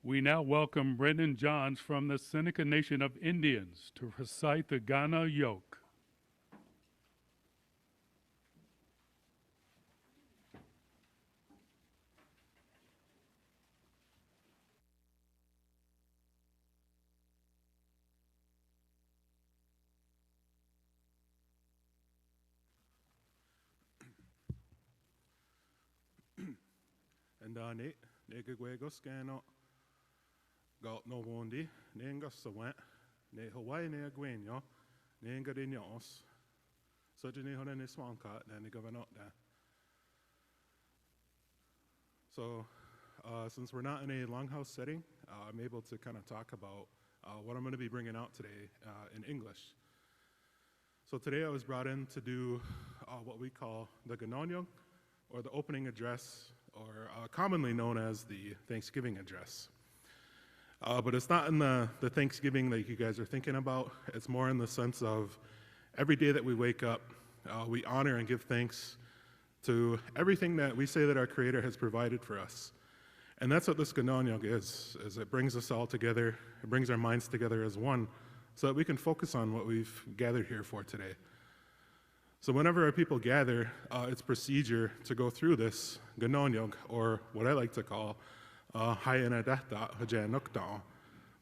We now welcome Brendan Johns from the Seneca Nation of Indians to recite the Ghana Yoke. And ne gagwego scano got no wondi, nenga sawent, ne Hawaii ne agwenyo, nenga de nyos, so ne hona ne swankat, then the governor there. So, since we're not in a longhouse setting, I'm able to kind of talk about what I'm going to be bringing out today in English. So today I was brought in to do what we call the Ganonyong, or the opening address, or commonly known as the Thanksgiving address. But it's not in the Thanksgiving that you guys are thinking about. It's more in the sense of every day that we wake up, we honor and give thanks to everything that we say that our Creator has provided for us. And that's what this Ganonyog is it brings us all together, it brings our minds together as one, so that we can focus on what we've gathered here for today. So whenever our people gather, it's procedure to go through this Ganonyog, or what I like to call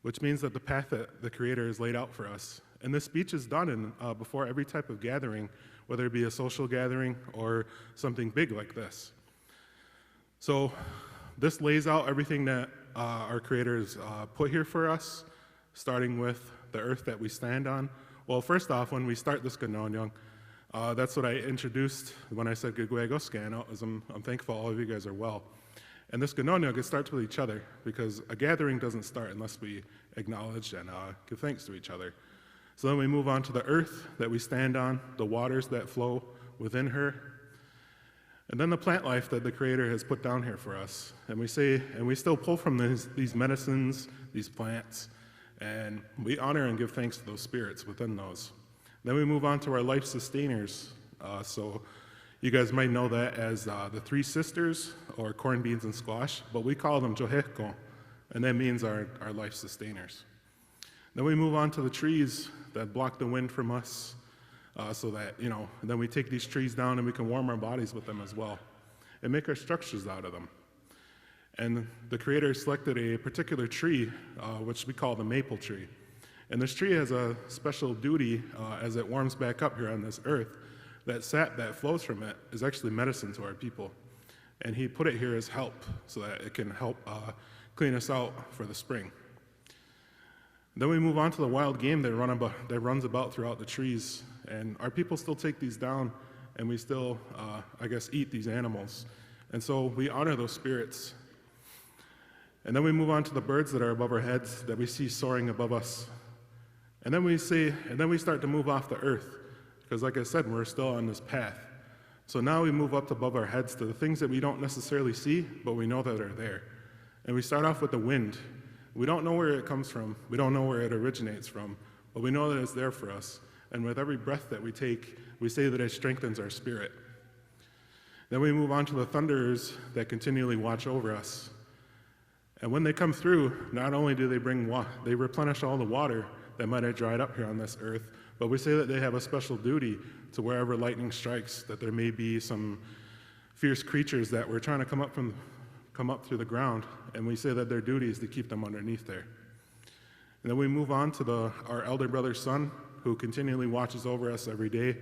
which means that the path that the Creator has laid out for us. And this speech is done before every type of gathering, whether it be a social gathering or something big like this. So this lays out everything that our Creator has put here for us, starting with the earth that we stand on. Well, first off, when we start this Ganonyong, that's what I introduced when I said Gagwego Scano, as I'm thankful all of you guys are well. And this Ganonyog, it starts with each other, because a gathering doesn't start unless we acknowledge and give thanks to each other. So then we move on to the earth that we stand on, the waters that flow within her, and then the plant life that the Creator has put down here for us. And we say, and we still pull from these medicines, these plants, and we honor and give thanks to those spirits within those. Then we move on to our life sustainers. So you guys might know that as the three sisters, or corn, beans, and squash, but we call them joheko, and that means our life sustainers. Then we move on to the trees that block the wind from us, so that, then we take these trees down and we can warm our bodies with them as well, and make our structures out of them. And the Creator selected a particular tree, which we call the maple tree. And this tree has a special duty as it warms back up here on this earth. That sap that flows from it is actually medicine to our people. And He put it here as help, so that it can help clean us out for the spring. Then we move on to the wild game that runs about throughout the trees. And our people still take these down, and we still, eat these animals. And so we honor those spirits. And then we move on to the birds that are above our heads that we see soaring above us. And then we start to move off the earth, because like I said, we're still on this path. So now we move up above our heads to the things that we don't necessarily see, but we know that are there. And we start off with the wind. We don't know where it comes from. We don't know where it originates from, but we know that it's there for us. And with every breath that we take, we say that it strengthens our spirit. Then we move on to the thunderers that continually watch over us. And when they come through, not only do they replenish all the water that might have dried up here on this earth, but we say that they have a special duty to wherever lightning strikes, that there may be some fierce creatures that were trying to come up through the ground, and we say that their duty is to keep them underneath there. And then we move on to our elder brother sun, who continually watches over us every day.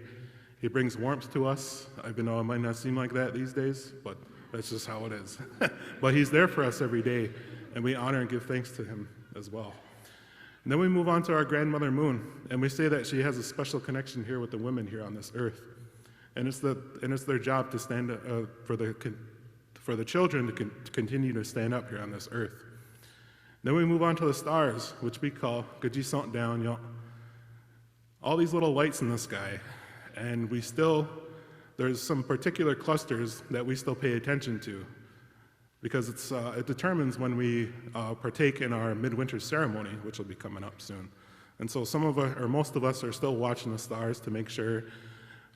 He brings warmth to us. Even though it might not seem like that these days, but that's just how it is. But He's there for us every day, and we honor and give thanks to Him as well. And then we move on to our grandmother moon, and we say that she has a special connection here with the women here on this earth. And it's their job to stand for the children to continue to stand up here on this earth. Then we move on to the stars, which we call Gajisant down, all these little lights in the sky. And there's some particular clusters that we still pay attention to, because it determines when we partake in our midwinter ceremony, which will be coming up soon. And so most of us are still watching the stars to make sure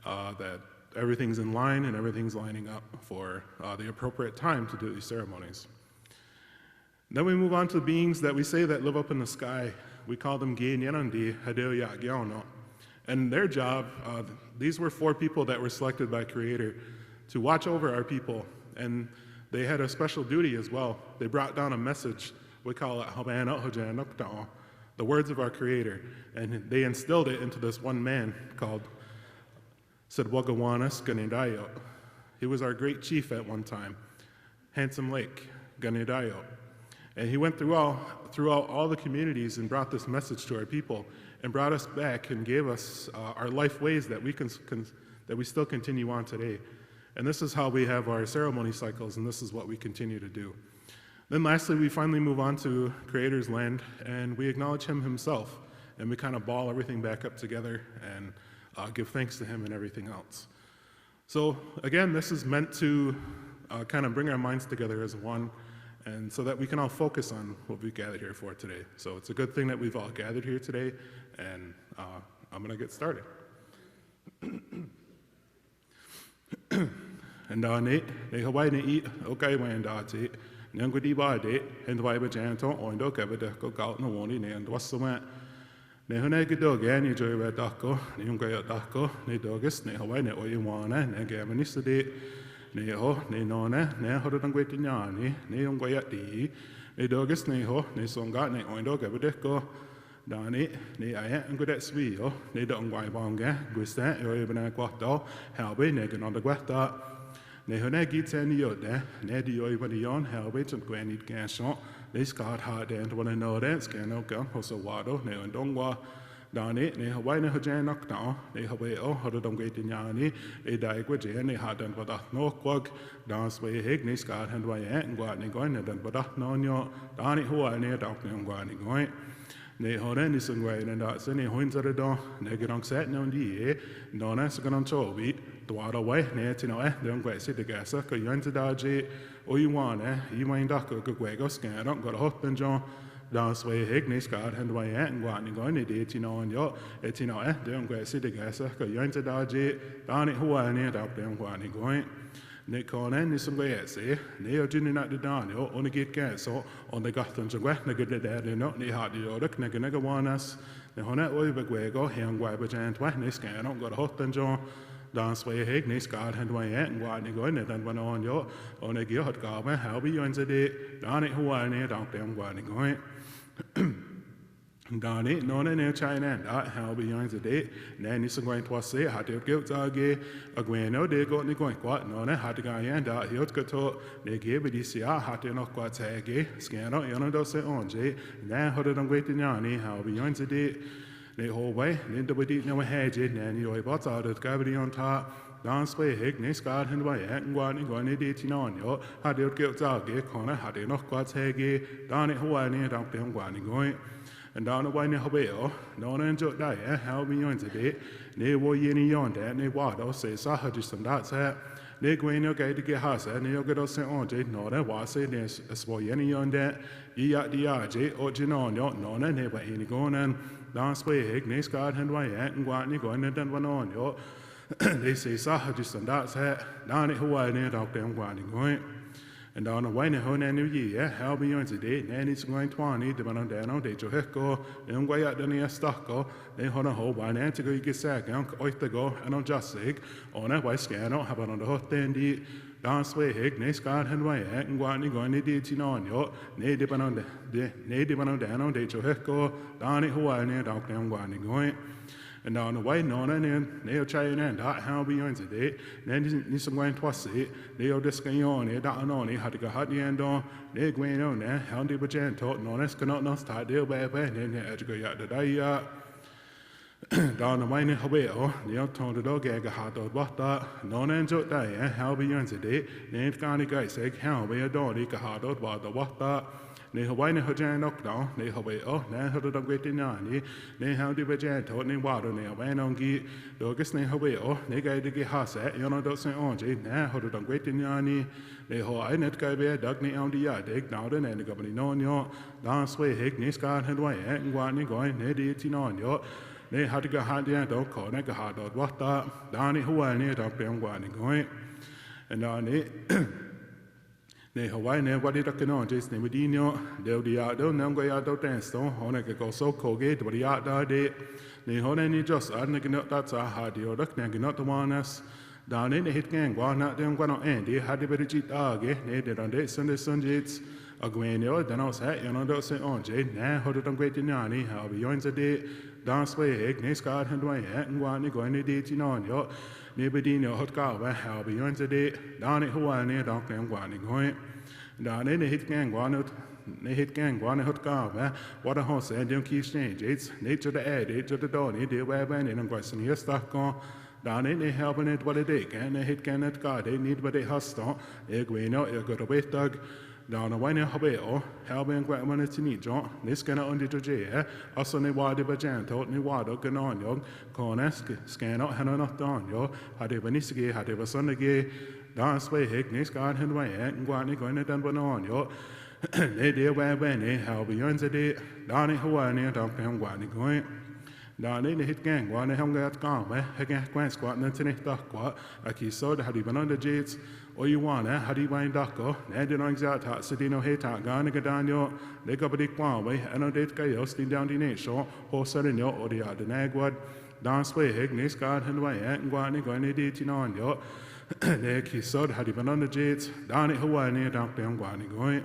that everything's in line and everything's lining up for the appropriate time to do these ceremonies. Then we move on to beings that we say that live up in the sky. We call them Ge Nyanandi Hadeo Gyono. And their job, these were 4 people that were selected by Creator to watch over our people. And they had a special duty as well. They brought down a message. We call it the words of our Creator. And they instilled it into this one man called Sidwagawanas Ganedayo. He was our great chief at one time, Handsome Lake Ganedayo. And he went throughout all the communities and brought this message to our people and brought us back and gave us our life ways that we still continue on today. And this is how we have our ceremony cycles, and this is what we continue to do. Then lastly, we finally move on to Creator's land, and we acknowledge him himself, and we kind of ball everything back up together and give thanks to him and everything else. So again, this is meant to kind of bring our minds together as one, and so that we can all focus on what we gathered here for today. So it's a good thing that we've all gathered here today, and I'm going to get started. And ne Hawaii ne eat okay when dati nyangu di ba de and why ba janto on do ka ba ko ka no woni ne and was ma ne hone ke do ga ni joy ba ta ko ne yung ka ya ta ko ne dogus ne Hawaii ne o yu wa na ne ga mani su de ne ho ne no na ne ho do tang ti nya ni ne yung ka ya ti ne dogus ne ho ne song ga ne on do ka ba de ko Dani, ni I am good at sweet, ni don't go bonga, gusta, or even a quarto, how we negan on the guata. Ne honegi ten yoda, nedi over the yon, how we took granny ganson, they scarred hard and one another, scan no gun, or so waddle, ne and dongwa. Dani, ne Hawaii hojan knocked down, ne Hawaii, how the don't get in yani, a diagram, ne had done but no quag, dance way hig, ne scarred and why and go out and going, and but no, no, Dani who I near down and going. Ne hone ni sungwai na da se ne hoin zara do ne gerong set no di no na so ganon cho bi dwara wai ne tino de ngwai se de gasa ko yon da je o you want you mind da ko gwe go scan don't got a hot and jo dance way hig ne scar and wai and gwa ni go ne de tino on yo tino de ngwai se de gasa ko yon da je da ni huwa ne da de ngwa ni go ne kone ni sungwai se ne o jini na de dan yo on get gas so on the gathon sungwai na get de no ni ha di yo dak na ga wanas ne hona oi ba gwe go hang gwa ba jan twa ne scan on got hot and jo dance way hig ne scar and wai and gwa ni go ne dan ban on yo on ge hot ga ma how bi yon de da ni huwa ne da de gwa ni go Dani, no ne China, that how be young today, then is going to say, had to give Zagi, a gueno, they got the going quite, no, had to go and that he got to, they gave it this year, had to knock quite saggy, scan out, you know, those say on Jay, then how did I wait in Yanni, how be young today, they whole way, then the body never had it, and you bought out of gravity on top. Dance way hig, ne scarred and way, and going to date on yo, had to give Zagi, corner, had to knock quite saggy, down it Hawaii, down them going. And down the way in Hobeo, no one enjoyed that, how we on today, ne wo yeni yon that, ne wado, say, Saha just some that's it. Ne going your gate to get house, and you get us sent on, no, that was say this, a small yeni yon that, ye at the RJ, or Ginon, no, never any going and dance way, hig, ne scarred and way, and going and then one on yo. They say, Saha just some that's it, down it Hawaii, ne dog them going. And down the way, hone and new year, how be on today, and it's going 20, the man on down, they to hecko, and way out the near stucco, they hold a whole one and to go get sack, and oyster go, and on just sick, on that way scan, or have on the hot dandy, dance way hig, ne scarred and way, and going to did on yo, ne depend on the down, they to hecko, down it Hawaii, near dog them going. And down the way, no, and they'll try and that how be on today. Then you some going twice it, they'll just go on it, that and on it, had to go hot the end on, they're going on there, how they were gentle, no, that's cannot not start their way, and then they had to go out the day. Down the way in Hobeo, they'll turn the dog egg a hot dog, what that, no, and joke day, how be on today, then can't the guy say, how be a dog, a hot dog, what that. Ne Hawaii ne hojan knock down, ne Hawaii ne had a great in ne how did Bajan told ne water ne went on gi, dogus ne Hawaii ne guy to get hasset, you know, don't say on Jay, ne had a great in ne Hawaii net guy bear, dug ne on the yard, dig down and the company no yo, dance way hig, ne scar and way, and going, ne did on yo, ne had to go hard the end dog call, ne go hard dog, what that, down it Hawaii ne dog them going, and on it. Ne Hawaii ne wadi da kano jes ne medino del dia del nango ya do dance to hone ke go so koge do ya da de ne hone ni just ad ne gnot dat sa ha di odak ne gnot manas da ne hit gang wa na dem gwa no endi ha de berji da ge ne de dan de sunjits agwenio dan os ha yo no do se on je ne ho do dam gwe ti na ni ha bi yoin za de dans we hek ne skad han dwai ha ngwa ni go ni de ti non yo ne bedino hot ka wa ha bi yoin za de da ne ho wa ne da kem gwa ni go da ne hit gang gwa no ne hit gang gwa ne hot ka wa what a house and don't keep change it's nature the air nature the door ne de wa ba ne ngwa sin yes ta ko da ne helping it what it can ne hit can it ka they need what they has to e gwe no e go to wait dog da na wa ne habe o helping gwa man it ni jo ne scan on the je also ne wa de ba jan to ne wa do kan on yo ko ne scan out han not on yo ha de ba ni sige ha de ba son ge da sway hek ne scan han wa ngwa ne go ne dan ba on yo ne de wa ba ne help yon za de da ne ho ne da kan gwa ne go da ne hit gang wa ne hong ga ka ba ha ga kwan squat ne tene ta kwa a ki so da hadi ban on the jets o you wanna hadi wain da ko ne de no exact ha sidino he ta ga ne ga dan yo ne ga ba di kwa ba ano de ka yo stin down di ne so ho sa ne yo o de ya de ne gwa dan sway hek ne scan han wa ngwa ne go ne de ti non yo ne ki so da hadi ban on the jets da ne ho wa ne da kan gwa ne go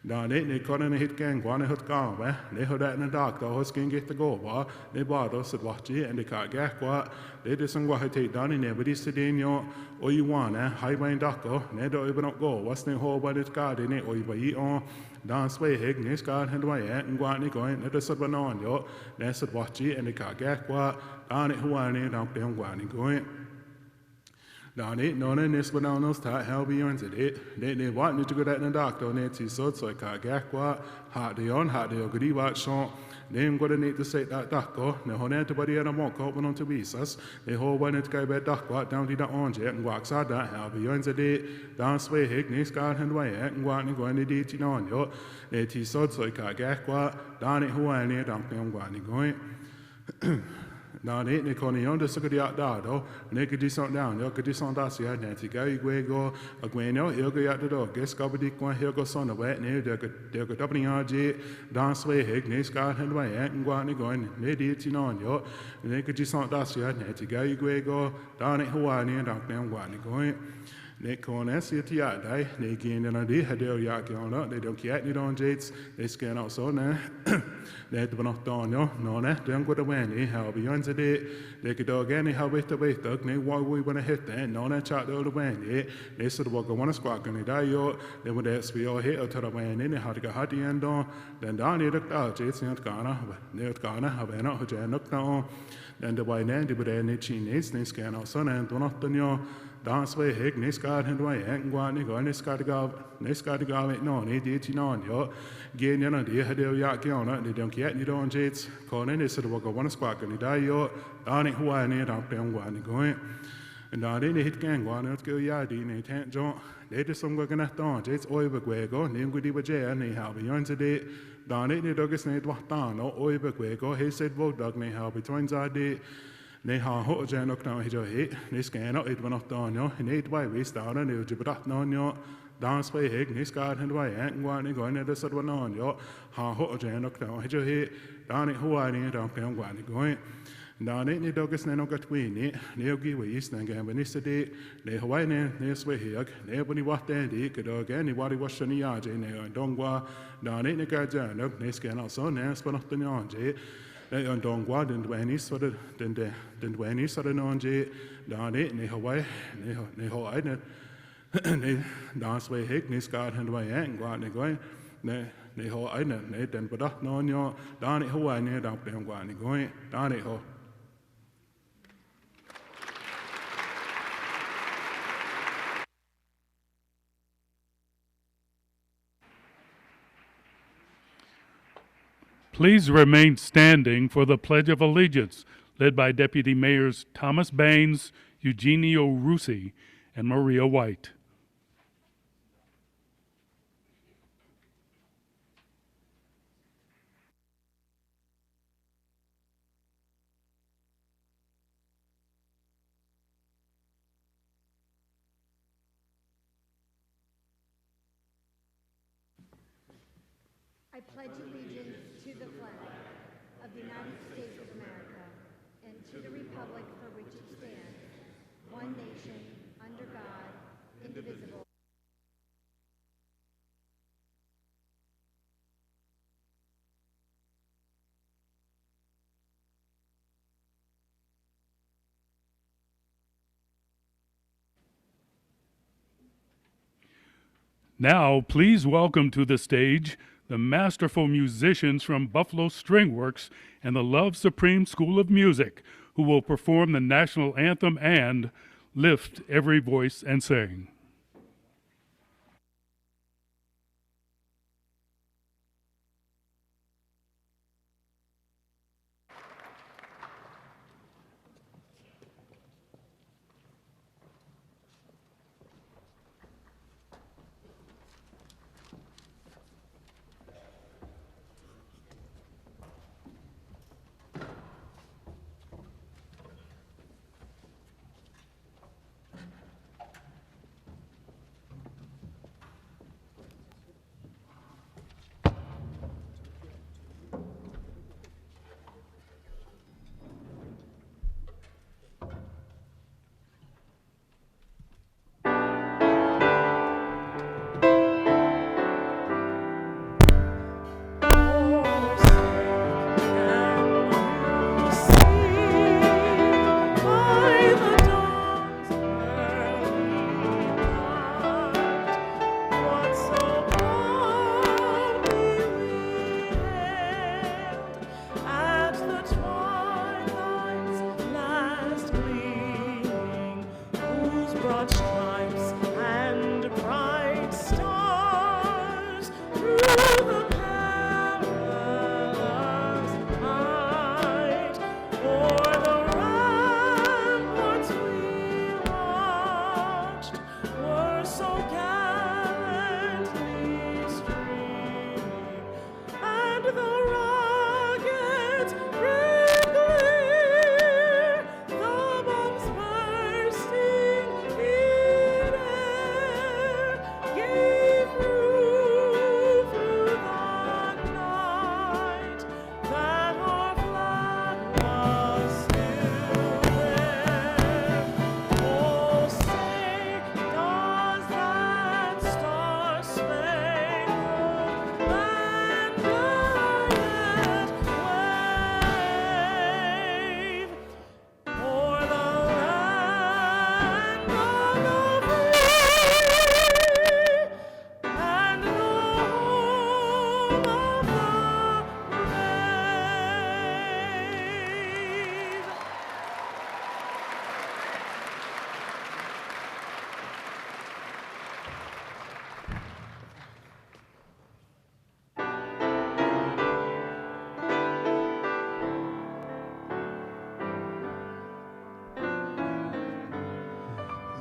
da ne ko ne hit gang gwa ne hot ka ba ne ho da na dak da ho skin get to go ba ne ba do sit wa ji and ka ga kwa de de sang wa ha te da ne ba di sidin yo o you wanna hai bain dak ko ne do ibn go was ne ho ba dit ka de ne o ba yi on dan sway heg ne ska han wa ya ngwa ne ko ne de sit ba non yo ne sit wa ji and ka ga kwa da ne ho wa ne da pe ngwa ne go da ne no ne nes ba no sta how be on it ne what need to go that na doctor ne ti so ka ga kwa ha de on ha de gri wa so ne go de ne to say that doctor ne ho ne to body na mo ko on to visas ne ho wa ne to go ba doctor down di da on je ngwa sa da how be on it dan sway hig ne ska han wa ngwa ne go ne di ti no yo ne ti so ka ga kwa da ne ho wa ne da ngwa ne go na ne ko ni on de so ya da do ne ke di so down yo ke di so da si ya ne ti ga igwe go agwe no yo go ya do ges ka bdi kwa he go so na we ne de ko dabni ya je dan sway heg ne ska han wa ya ngwa ni go ne di ti no yo ne ke di so da si ya ne ti ga igwe go da ne ho wa ni da ngwa ni go ne ko ne si ti ya dai ne ki na di ha de ya ke on de don't ki ni don jets they scan out so ne ne de no don yo no ne de go de wen ni how beyond de ke do again how with the wait dog ne why we want to hit that no ne chat de wen ni ne so de go one squad kan dai yo de mo de spi o hit to the wen ni ha de ha di end on then da ni de ta jets ni ka na ne ka na ha ba na ho je nok na then de wen ne de ne chi ne scan out so ne do not don yo dan sway heg ne ska han wa ngwa ni go ne ska ga no ne di ti non yo ge ne na di ha de ya ke on ne don ki ni don jets ko ne so go one squad ni da yo da ne huwa ne da pe ngwa ni go and da ne hit gang gwa ne go ya di ne tan jo ne de som go na don jets oi ba gwe go ne ngu di ba je ne ha bi yon de da ne dogus ne dwa ta no oi ba gwe go he said wo dog ne ha between za de ne ha ho je nok na hijo he ne scan out it one of don yo ne it why we start on ne jibrat no yo dan sway heg ne ska han why ngwa ne go ne de sod one on yo ha ho je nok na hijo he dan ne ho ne dan pe ngwa ne go da ne dogus ne no gat we ne gi we is na ga ne se de ne ho ne sway heg ne boni wat de di ke do ga ne wari was ni ya je ne dongwa da ne ga ja no ne scan out so ne span of the on je on don gwa den dweni so den dweni so den on je da ne Hawaii ne ho ai ne da sway hek ne ska han wa yang gwa ne go ne ho ai ne den ba da no nyo da ne ho ai ne da pe gwa ne go da ne ho Please remain standing for the Pledge of Allegiance, led by Deputy Mayors Thomas Baines, Eugenio Rusi, and Maria White. I pledge allegiance to the flag of the United States of America and to the republic for which it stands, one nation, under God, indivisible. Now, please welcome to the stage the masterful musicians from Buffalo String Works and the Love Supreme School of Music, who will perform the national anthem and Lift Every Voice and Sing.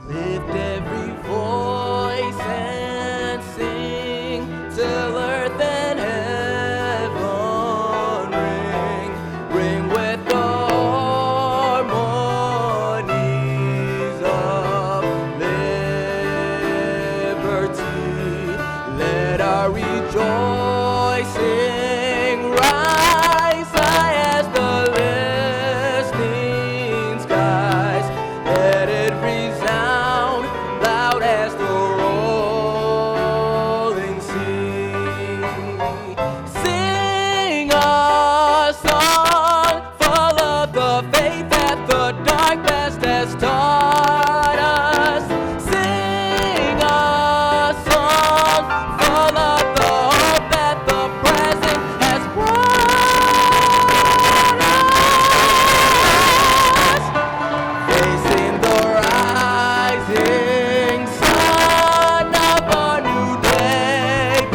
Lift every voice and sing till earth and heaven ring with the harmonies of liberty. Let our rejoicing rise high as the listening skies. Let it resound loud as the rolling sea. Sing a song full of the faith that the dark past has taught us. Sing a song full of the hope that the present has brought us. Facing the rising sun of a new day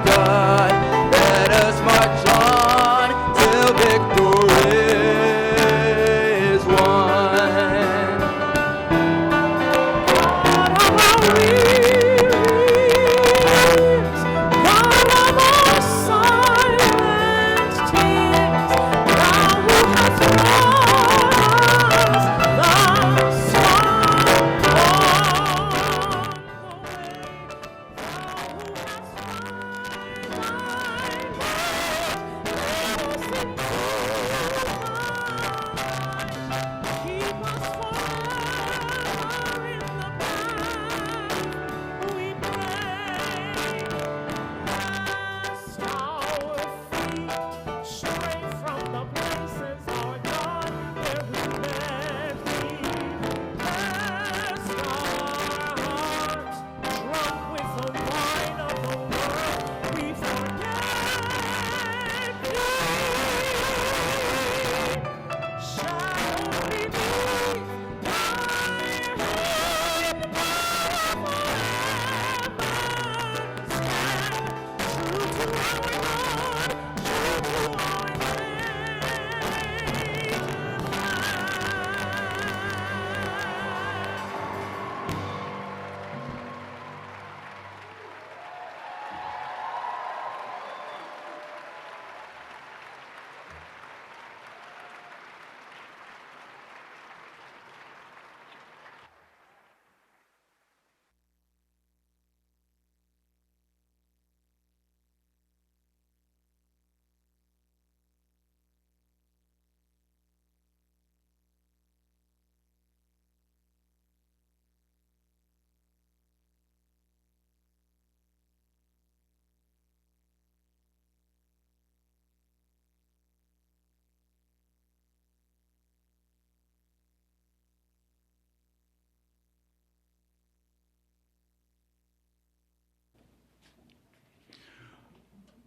begun. Let us march on till victory is won.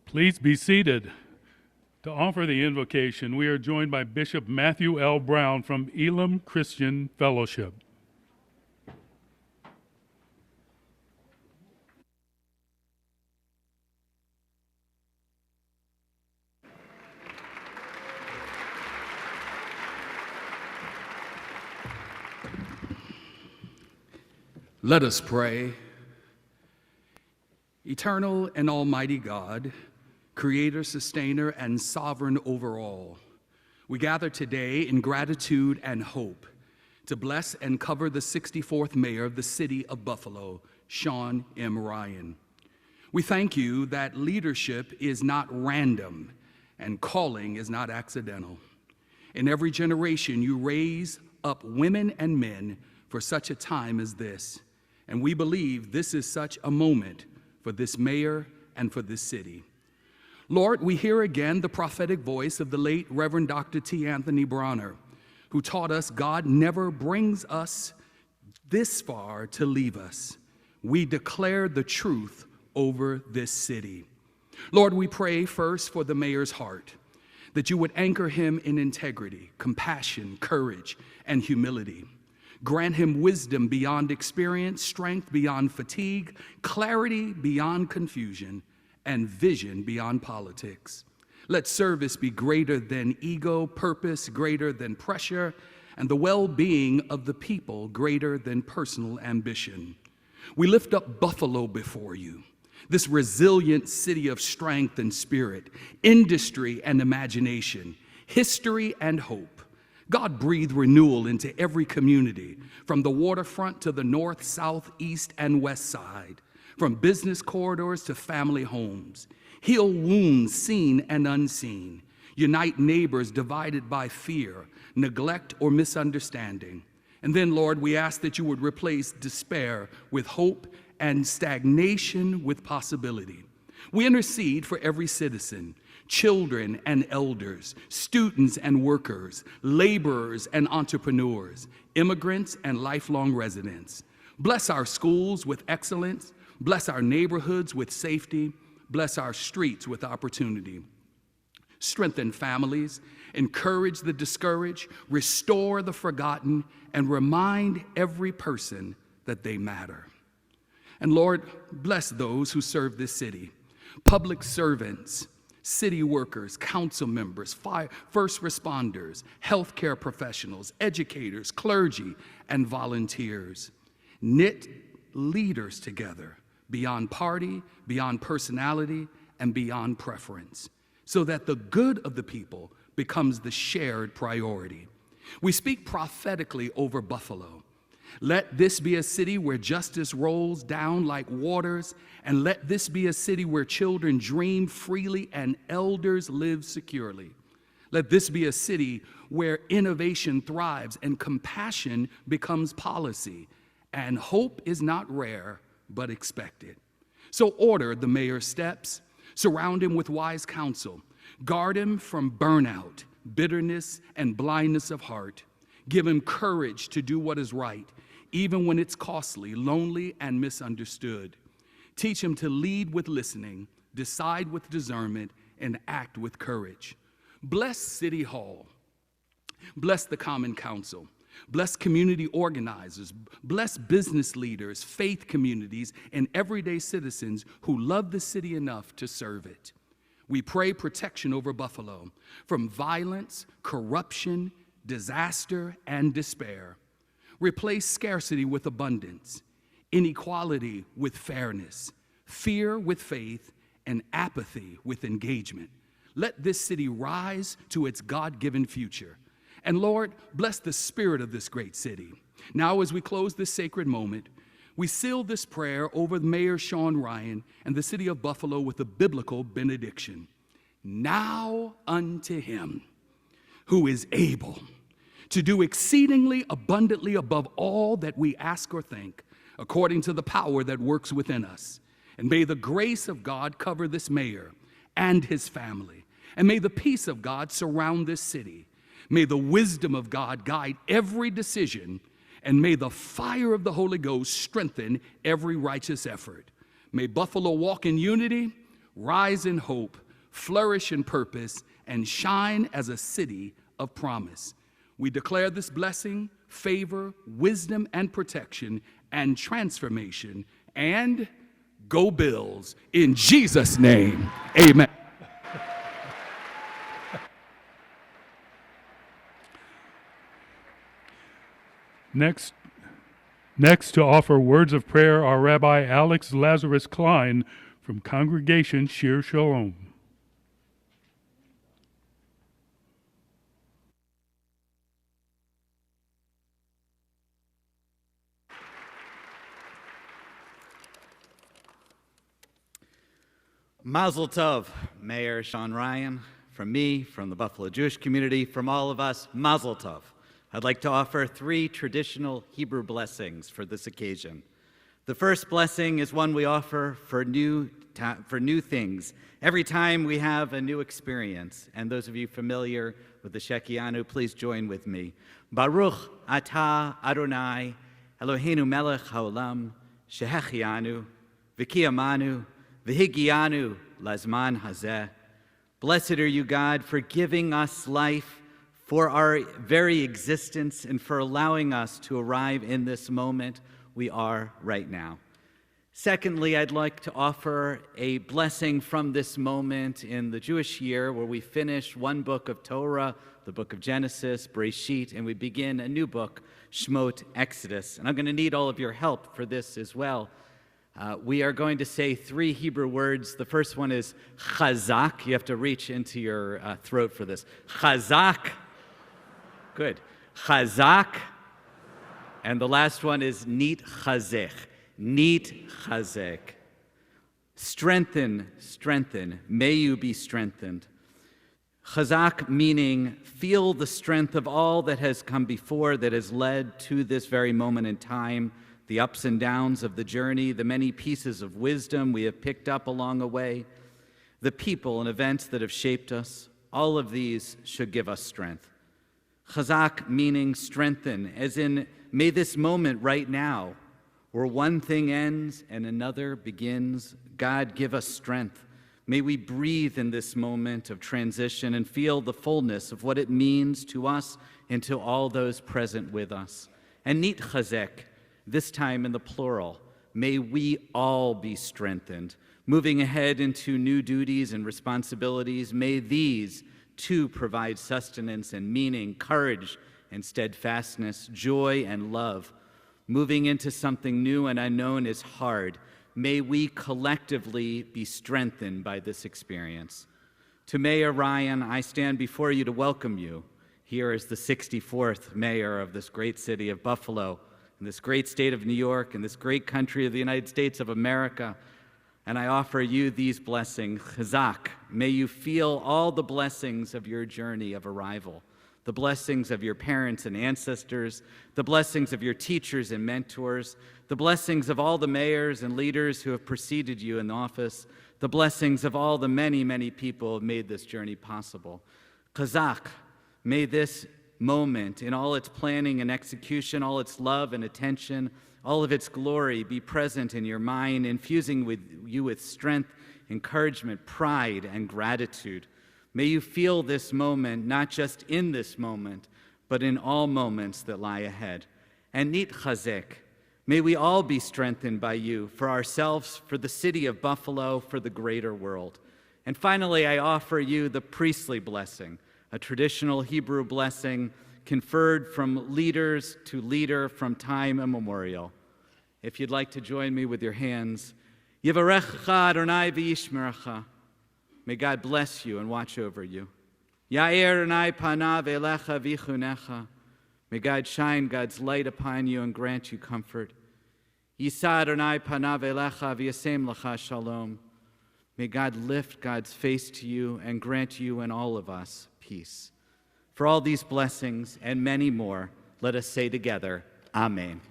Please be seated. To offer the invocation, we are joined by Bishop Matthew L. Brown from Elam Christian Fellowship. Let us pray. Eternal and almighty God, creator, sustainer, and sovereign over all, we gather today in gratitude and hope to bless and cover the 64th mayor of the city of Buffalo, Sean M. Ryan. We thank you that leadership is not random and calling is not accidental. In every generation, you raise up women and men for such a time as this. And we believe this is such a moment for this mayor and for this city. Lord, we hear again the prophetic voice of the late Reverend Dr. T. Anthony Bronner, who taught us God never brings us this far to leave us. We declare the truth over this city. Lord, we pray first for the mayor's heart, that you would anchor him in integrity, compassion, courage, and humility. Grant him wisdom beyond experience, strength beyond fatigue, clarity beyond confusion, and vision beyond politics. Let service be greater than ego, purpose greater than pressure, and the well-being of the people greater than personal ambition. We lift up Buffalo before you, this resilient city of strength and spirit, industry and imagination, history and hope. God, breathe renewal into every community, from the waterfront to the north, south, east, and west side, from business corridors to family homes. Heal wounds seen and unseen. Unite neighbors divided by fear, neglect, or misunderstanding. And then, Lord, we ask that you would replace despair with hope and stagnation with possibility. We intercede for every citizen, children and elders, students and workers, laborers and entrepreneurs, immigrants and lifelong residents. Bless our schools with excellence. Bless our neighborhoods with safety. Bless our streets with opportunity. Strengthen families, encourage the discouraged, restore the forgotten, and remind every person that they matter. And Lord, bless those who serve this city, public servants, city workers, council members, first responders, healthcare professionals, educators, clergy, and volunteers. Knit leaders together beyond party, beyond personality, and beyond preference, so that the good of the people becomes the shared priority. We speak prophetically over Buffalo. Let this be a city where justice rolls down like waters, and let this be a city where children dream freely and elders live securely. Let this be a city where innovation thrives and compassion becomes policy, and hope is not rare but expected. So order the mayor's steps, surround him with wise counsel, guard him from burnout, bitterness, and blindness of heart. Give him courage to do what is right, even when it's costly, lonely, and misunderstood. Teach him to lead with listening, decide with discernment, and act with courage. Bless City Hall. Bless the Common Council. Bless community organizers. Bless business leaders, faith communities, and everyday citizens who love the city enough to serve it. We pray protection over Buffalo from violence, corruption, disaster, and despair. Replace scarcity with abundance, inequality with fairness, fear with faith, and apathy with engagement. Let this city rise to its God-given future. And Lord, bless the spirit of this great city. Now, as we close this sacred moment, we seal this prayer over Mayor Sean Ryan and the city of Buffalo with a biblical benediction. Now unto him who is able to do exceedingly abundantly above all that we ask or think, according to the power that works within us. And may the grace of God cover this mayor and his family. And may the peace of God surround this city. May the wisdom of God guide every decision. And may the fire of the Holy Ghost strengthen every righteous effort. May Buffalo walk in unity, rise in hope, flourish in purpose, and shine as a city of promise. We declare this blessing, favor, wisdom, and protection, and transformation, and go Bills. In Jesus' name, amen. Next to offer words of prayer are Rabbi Alex Lazarus Klein from Congregation Shir Shalom. Mazel Tov, Mayor Sean Ryan, from me, from the Buffalo Jewish community, from all of us, Mazel Tov. I'd like to offer 3 traditional Hebrew blessings for this occasion. The first blessing is one we offer for new things. Every time we have a new experience, and those of you familiar with the Shekianu, please join with me. Baruch atah Adonai, Eloheinu melech haolam, shehechianu, v'kiyamanu, v'higianu lazman hazeh. Blessed are you, God, for giving us life, for our very existence, and for allowing us to arrive in this moment we are right now. Secondly, I'd like to offer a blessing from this moment in the Jewish year where we finish one book of Torah, the book of Genesis, Bereshit, and we begin a new book, Shmot, Exodus. And I'm going to need all of your help for this as well. We are going to say 3 Hebrew words. The first one is chazak. You have to reach into your throat for this. Chazak. Good. Chazak. And the last one is nit chazek. Nit chazek. Strengthen, strengthen. May you be strengthened. Chazak meaning feel the strength of all that has come before, that has led to this very moment in time, the ups and downs of the journey, the many pieces of wisdom we have picked up along the way, the people and events that have shaped us. All of these should give us strength. Chazak meaning strengthen, as in may this moment right now, where one thing ends and another begins, God give us strength. May we breathe in this moment of transition and feel the fullness of what it means to us and to all those present with us. And nit chazek, this time in the plural, may we all be strengthened. Moving ahead into new duties and responsibilities, may these too provide sustenance and meaning, courage and steadfastness, joy and love. Moving into something new and unknown is hard. May we collectively be strengthened by this experience. To Mayor Ryan, I stand before you to welcome you here as the 64th mayor of this great city of Buffalo, in this great state of New York, in this great country of the United States of America. And I offer you these blessings. Chazak, may you feel all the blessings of your journey of arrival, the blessings of your parents and ancestors, the blessings of your teachers and mentors, the blessings of all the mayors and leaders who have preceded you in office, the blessings of all the many, many people who have made this journey possible. Chazak, may this moment in all its planning and execution, all its love and attention, all of its glory be present in your mind, infusing you with strength, encouragement, pride, and gratitude. May you feel this moment, not just in this moment, but in all moments that lie ahead. And nit chazek, may we all be strengthened by you, for ourselves, for the city of Buffalo, for the greater world. And finally, I offer you the priestly blessing, a traditional Hebrew blessing conferred from leaders to leader from time immemorial. If you'd like to join me with your hands, Yivarecha Adonai v'yishmerecha. May God bless you and watch over you. Ya'er Adonai panav elecha v'chunecha. May God shine God's light upon you and grant you comfort. Yisa Adonai panav elecha v'yasem lecha shalom. May God lift God's face to you and grant you and all of us peace. For all these blessings and many more, let us say together, Amen.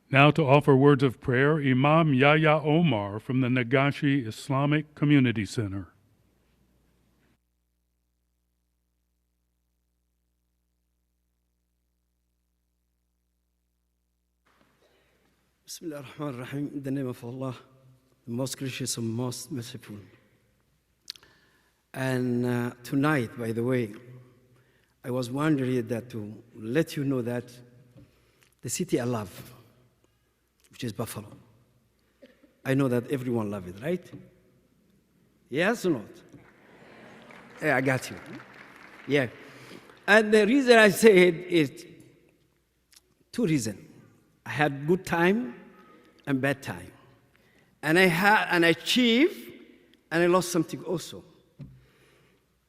Now to offer words of prayer, Imam Yahya Omar from the Nagashi Islamic Community Center. Bismillah ar-Rahman ar-Rahim. In the name of Allah, the most gracious and most merciful. And tonight, by the way, I was wondering that to let you know that the city I love, which is Buffalo, I know that everyone loves it, right? Yes or not? Yeah, I got you. Yeah. And the reason I say it is two reasons. I had good time and bad time. And I achieved, and I lost something also.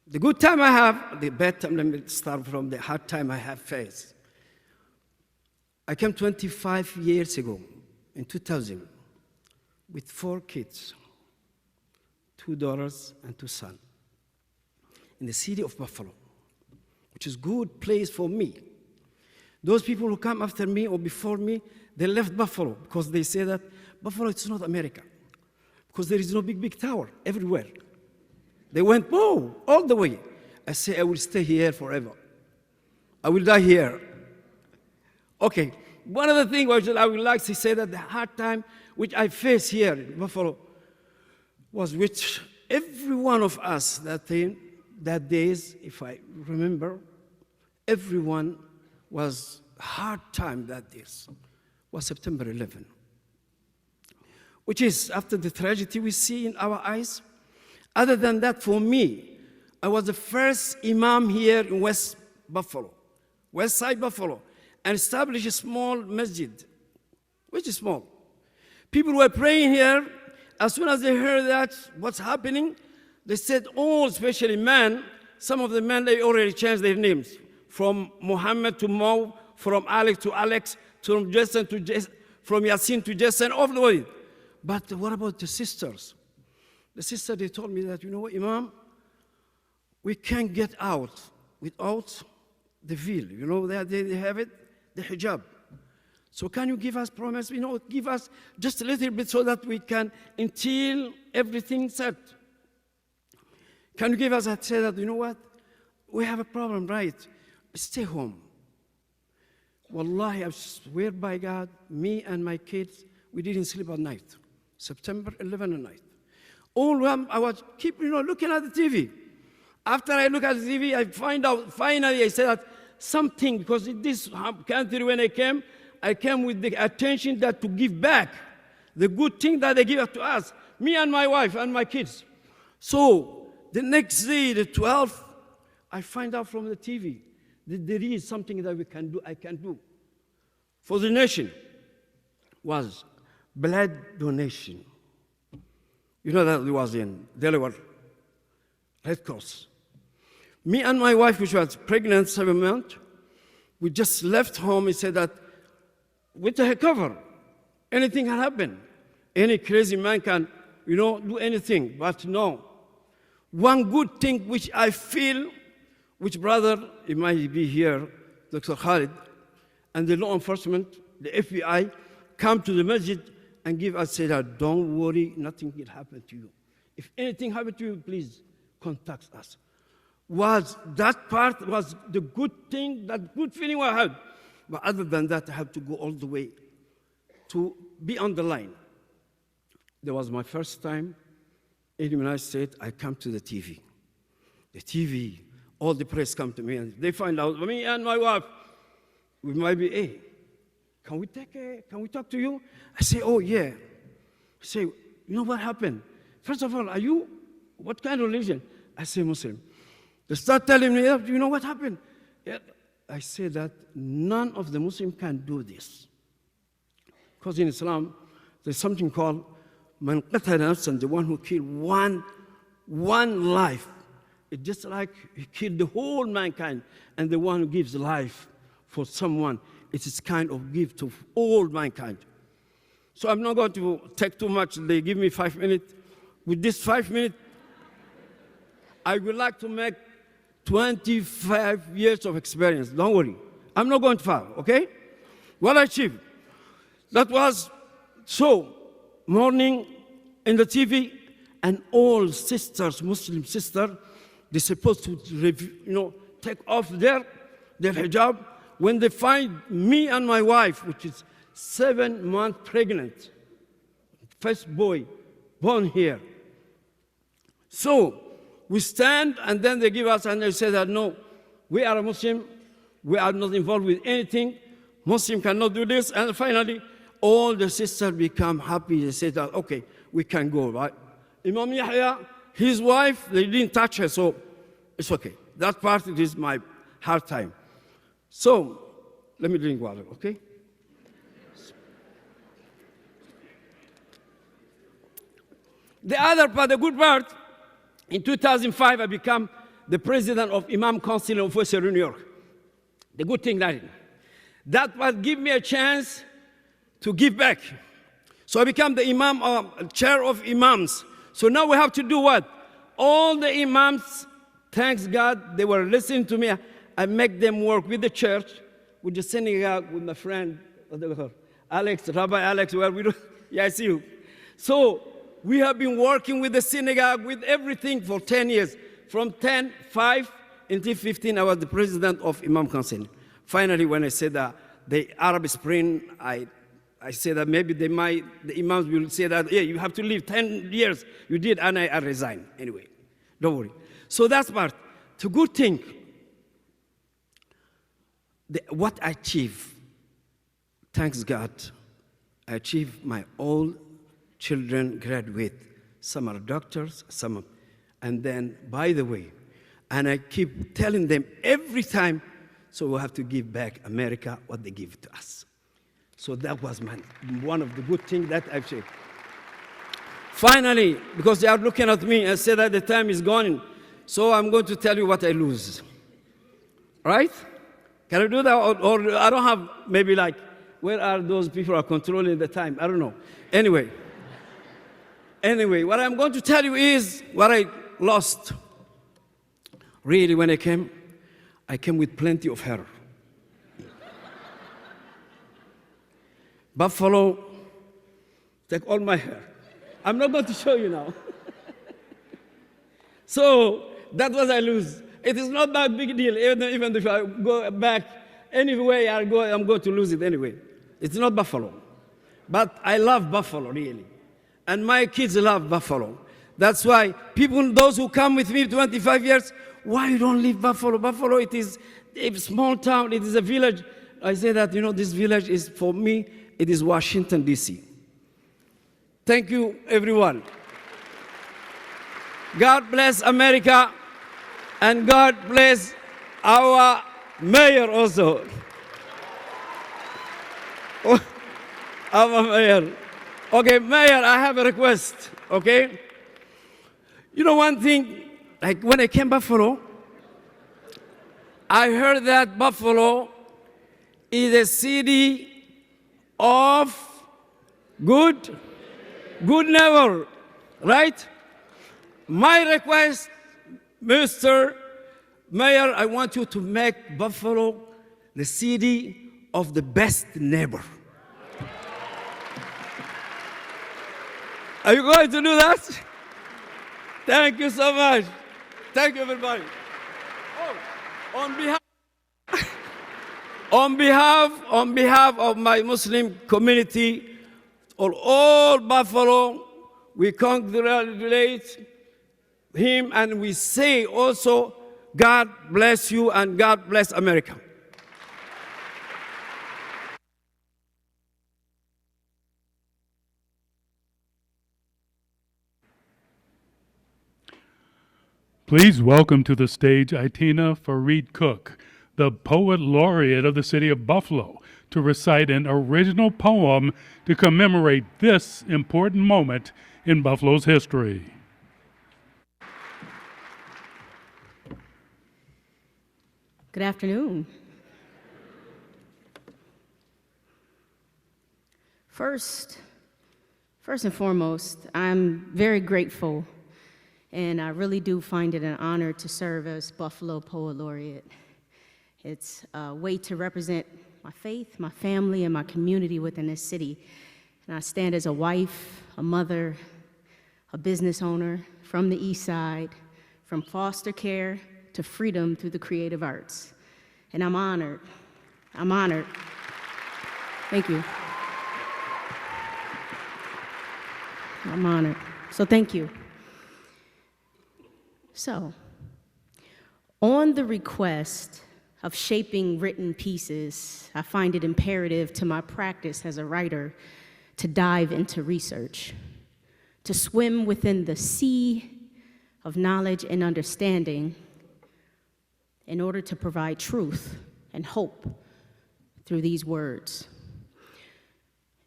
The good time I have, the bad time, let me start from the hard time I have faced. I came 25 years ago, in 2000, with 4 kids, 2 daughters and 2 sons, in the city of Buffalo, which is a good place for me. Those people who come after me or before me, they left Buffalo because they say that Buffalo is not America, because there is no big tower everywhere. They went, whoa, all the way. I say, I will stay here forever. I will die here. Okay, one of the things which I would like to say that the hard time which I faced here in Buffalo was which every one of us that days, if I remember, everyone was hard time that days, was September 11, which is after the tragedy we see in our eyes. Other than that, for me, I was the first imam here in West Side Buffalo, and established a small masjid, which is small. People were praying here. As soon as they heard that, what's happening, they said, all, especially men, some of the men, they already changed their names, from Muhammad to Mo, from Alex to Alex, from Jason to Jason, from Yasin to Jason, all the way. But what about the sisters? The sister, they told me that, you know what, Imam, we can't get out without the veil. You know, they have it, the hijab. So can you give us promise, you know, give us just a little bit so that we can, until everything set. Can you give us, I say that, you know what, we have a problem, right? Stay home. Wallahi, I swear by God, me and my kids, we didn't sleep at night. September 11 at night. All I was looking at the TV. After I look at the TV, I find out, finally I said that something, because in this country when I came with the attention that to give back the good thing that they give to us, me and my wife and my kids. So the next day, the 12th, I find out from the TV that there is something that I can do for the nation, was blood donation. You know that it was in Delaware, Red Cross. Me and my wife, which was pregnant 7 months, we just left home and said that with the cover, anything can happen. Any crazy man can, do anything, but no. One good thing which I feel, which brother, it might be here, Dr. Khalid, and the law enforcement, the FBI, come to the masjid and give us, say that, don't worry, nothing will happen to you. If anything happens to you, please contact us. That part was the good thing, that good feeling I had. But other than that, I have to go all the way to be on the line. That was my first time in the United States. I come to the TV. The TV, all the press come to me, and they find out, me and my wife, we might be, hey, can we talk to you? I say, oh, yeah. I say, you know what happened? First of all, what kind of religion? I say, Muslim. They start telling me, you know what happened? Yeah. I say that none of the Muslims can do this. Because in Islam, there's something called man qatala nafsan, the one who killed one life. It's just like he killed the whole mankind, and the one who gives life for someone, it is kind of gift to all mankind. So I'm not going to take too much. They give me 5 minutes. With this 5 minutes, I would like to make 25 years of experience. Don't worry. I'm not going far, okay? What I achieved. That was so morning in the TV, and all sisters, Muslim sisters, they're supposed to, take off their hijab. When they find me and my wife, which is 7 months pregnant. First boy born here. So we stand, and then they give us, and they say that, no, we are a Muslim, we are not involved with anything, Muslim cannot do this, and finally, all the sisters become happy. They say that, okay, we can go, right? Imam Yahya, his wife, they didn't touch her, so it's okay. That part, it is my hard time. So, let me drink water, okay? The other part, the good part, in 2005, I became the president of Imam Council of Western New York. The good thing that would give me a chance to give back. So I became the Imam, chair of Imams. So now we have to do what? All the Imams, thanks God, they were listening to me. I make them work with the church, with the synagogue, with my friend, Alex, Rabbi Alex, where we do, yeah, I see you. So we have been working with the synagogue, with everything for 10 years. From 5 until 15, I was the president of Imam Council. Finally, when I said that the Arab Spring, I said that maybe the imams will say that, yeah, you have to leave 10 years. You did, and I resigned. Anyway, don't worry. So that's part. It's a good thing. What I achieved, thanks God, I achieved my all children graduate. Some are doctors, some are, and then, by the way, and I keep telling them every time, so we have to give back America what they give to us. So that was one of the good things that I've said. Finally, because they are looking at me and said that the time is gone, so I'm going to tell you what I lose. Right? Can I do that? Or I don't have, maybe like, where are those people who are controlling the time? I don't know. Anyway, what I'm going to tell you is what I lost. Really, when I came with plenty of hair. Buffalo, take all my hair. I'm not going to show you now. So that's what I lose. It is not that big deal, even if I go back any way I go, I'm going to lose it anyway. It's not Buffalo. But I love Buffalo, really. And my kids love Buffalo. That's why people, those who come with me 25 years, why you don't leave Buffalo? Buffalo, it is a small town, it is a village. I say that, this village is, for me, it is Washington, D.C. Thank you, everyone. God bless America, and God bless our mayor also. Our mayor. Okay, mayor, I have a request, okay? One thing, like when I came to Buffalo, I heard that Buffalo is a city of good neighbor, right? My request, Mr. Mayor, I want you to make Buffalo the city of the best neighbor. Are you going to do that? Thank you so much. Thank you, everybody. Oh, on behalf of my Muslim community, or all Buffalo, we congratulate him, and we say also, God bless you and God bless America. Please welcome to the stage Itina Farid Cook, the Poet Laureate of the City of Buffalo, to recite an original poem to commemorate this important moment in Buffalo's history. Good afternoon. First and foremost, I'm very grateful, and I really do find it an honor to serve as Buffalo Poet Laureate. It's a way to represent my faith, my family, and my community within this city. And I stand as a wife, a mother, a business owner from the East Side, from foster care to freedom through the creative arts. And I'm honored. Thank you. I'm honored. So thank you. So, on the request of shaping written pieces, I find it imperative to my practice as a writer to dive into research, to swim within the sea of knowledge and understanding in order to provide truth and hope through these words.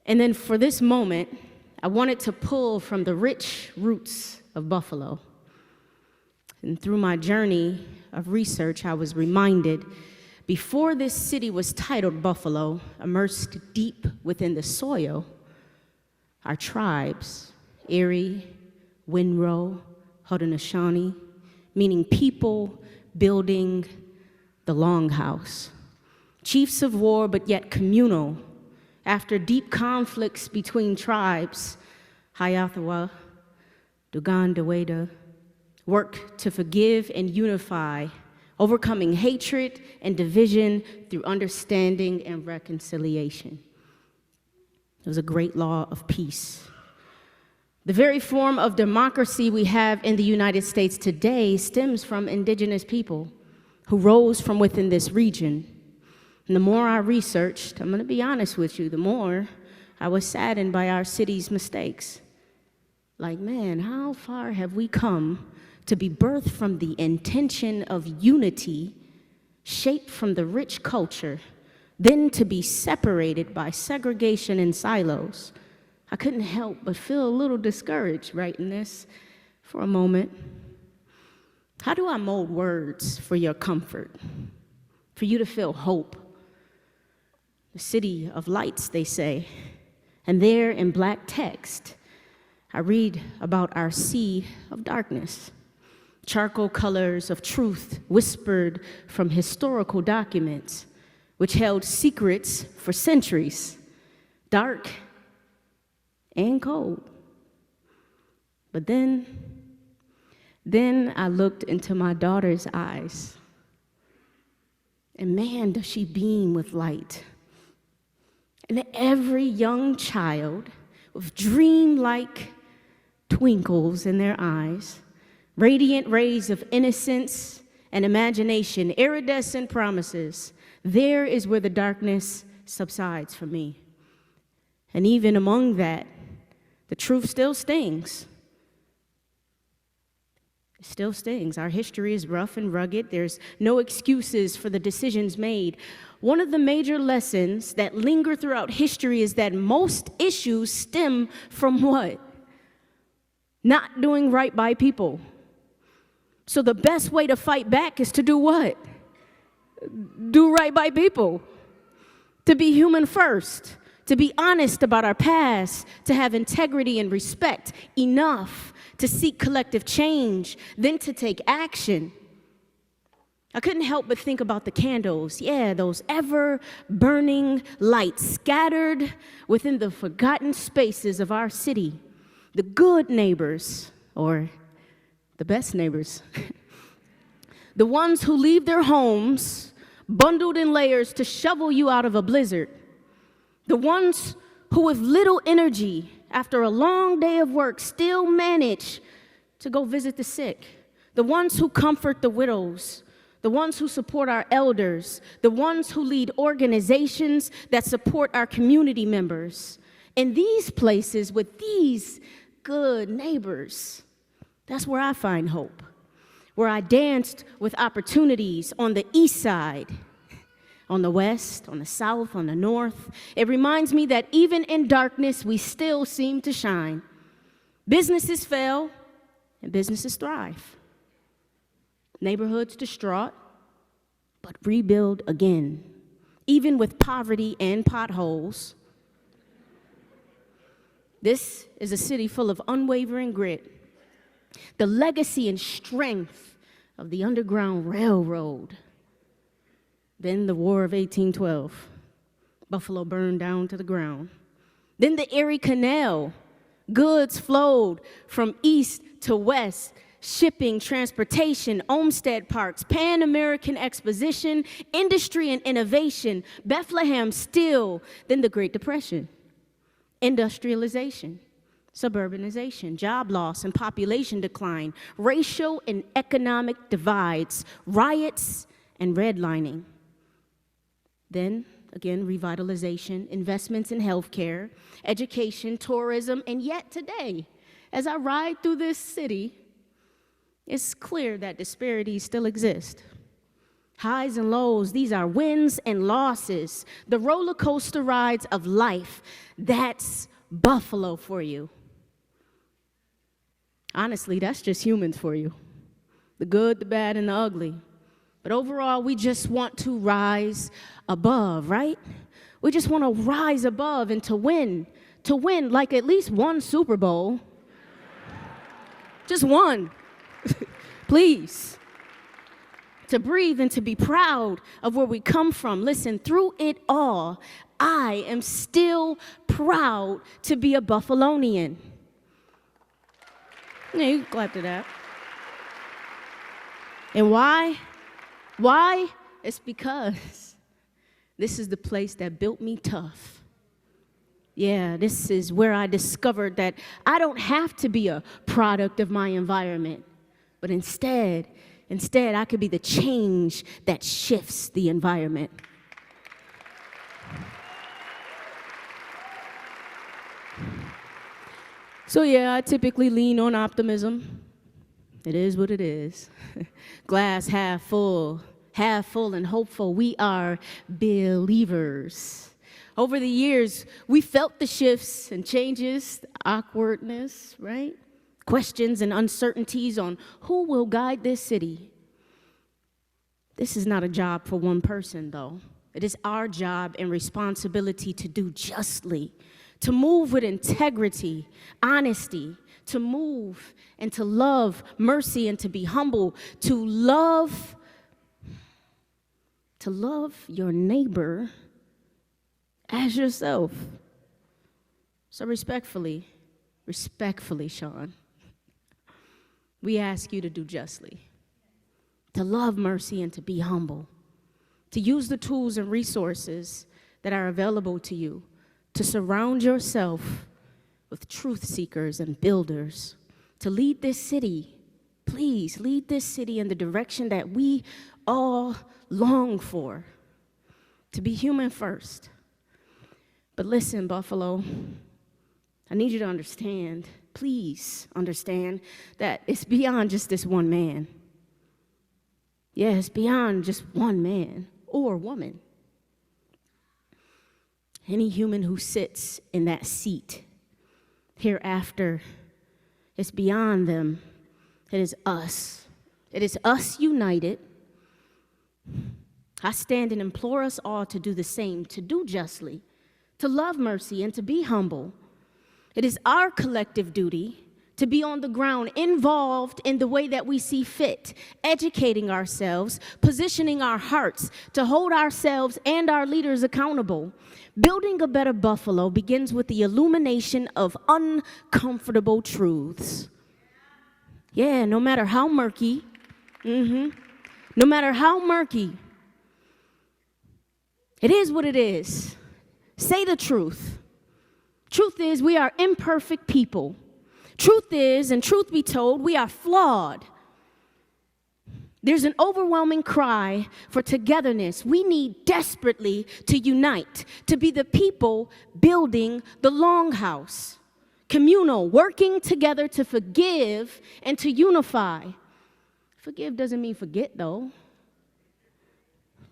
And then for this moment, I wanted to pull from the rich roots of Buffalo. And through my journey of research, I was reminded before this city was titled Buffalo, immersed deep within the soil, our tribes, Erie, Winrow, Haudenosaunee, meaning people building the longhouse. Chiefs of war, but yet communal. After deep conflicts between tribes, Hiawatha, Dugan, Daweda, work to forgive and unify, overcoming hatred and division through understanding and reconciliation. It was a great law of peace. The very form of democracy we have in the United States today stems from indigenous people who rose from within this region. And the more I researched, I'm going to be honest with you, the more I was saddened by our city's mistakes. Like, man, how far have we come to be birthed from the intention of unity, shaped from the rich culture, then to be separated by segregation and silos? I couldn't help but feel a little discouraged writing this for a moment. How do I mold words for your comfort, for you to feel hope? The city of lights, they say, and there in black text, I read about our sea of darkness. Charcoal colors of truth whispered from historical documents, which held secrets for centuries, dark and cold. But then I looked into my daughter's eyes, and man, does she beam with light. And every young child with dreamlike twinkles in their eyes, radiant rays of innocence and imagination, iridescent promises, there is where the darkness subsides for me. And even among that, the truth still stings. It still stings. Our history is rough and rugged. There's no excuses for the decisions made. One of the major lessons that linger throughout history is that most issues stem from what? Not doing right by people. So the best way to fight back is to do what? Do right by people. To be human first. To be honest about our past. To have integrity and respect enough to seek collective change, then to take action. I couldn't help but think about the candles. Yeah, those ever-burning lights scattered within the forgotten spaces of our city. The good neighbors, or the best neighbors. The ones who leave their homes bundled in layers to shovel you out of a blizzard. The ones who with little energy after a long day of work still manage to go visit the sick. The ones who comfort the widows. The ones who support our elders. The ones who lead organizations that support our community members. In these places with these good neighbors, that's where I find hope. Where I danced with opportunities on the east side, on the west, on the south, on the north. It reminds me that even in darkness, we still seem to shine. Businesses fail and businesses thrive. Neighborhoods distraught, but rebuild again. Even with poverty and potholes, this is a city full of unwavering grit. The legacy and strength of the Underground Railroad. Then the War of 1812. Buffalo burned down to the ground. Then the Erie Canal. Goods flowed from east to west. Shipping, transportation, Olmsted Parks, Pan-American Exposition, industry and innovation, Bethlehem Steel. Then the Great Depression. Industrialization. suburbanization, job loss and population decline, racial and economic divides, riots and redlining. Then, again, revitalization, investments in healthcare, education, tourism, and yet today, as I ride through this city, it's clear that disparities still exist. Highs and lows, these are wins and losses, the roller coaster rides of life. That's Buffalo for you. Honestly, that's just humans for you. The good, the bad, and the ugly. But overall, we just want to rise above, right? We just want to rise above and to win like at least one Super Bowl. Just one, please. To breathe and to be proud of where we come from. Listen, through it all, I am still proud to be a Buffalonian. Yeah, you can clap to that. And why? Why? It's because this is the place that built me tough. Yeah, this is where I discovered that I don't have to be a product of my environment, but instead, I could be the change that shifts the environment. So yeah, I typically lean on optimism. It is what it is. Glass half full and hopeful. We are believers. Over the years, we felt the shifts and changes, the awkwardness, right? Questions and uncertainties on who will guide this city. This is not a job for one person, though. It is our job and responsibility to do justly, to move with integrity, honesty, to move and to love mercy and to be humble, to love your neighbor as yourself. So respectfully, Sean, we ask you to do justly, to love mercy and to be humble, to use the tools and resources that are available to you, to surround yourself with truth seekers and builders, to lead this city. Please lead this city in the direction that we all long for, to be human first. But listen, Buffalo, I need you to understand, please understand, that it's beyond just this one man. Yeah, it's beyond just one man or woman. Any human who sits in that seat hereafter, it's beyond them. It is us. It is us united. I stand and implore us all to do the same, to do justly, to love mercy, and to be humble. It is our collective duty to be on the ground, involved in the way that we see fit, educating ourselves, positioning our hearts to hold ourselves and our leaders accountable. Building a better Buffalo begins with the illumination of uncomfortable truths. Yeah, no matter how murky, no matter how murky, it is what it is. Say the truth. Truth is, we are imperfect people. Truth is, and truth be told, we are flawed. There's an overwhelming cry for togetherness. We need desperately to unite, to be the people building the longhouse. Communal, working together to forgive and to unify. Forgive doesn't mean forget, though.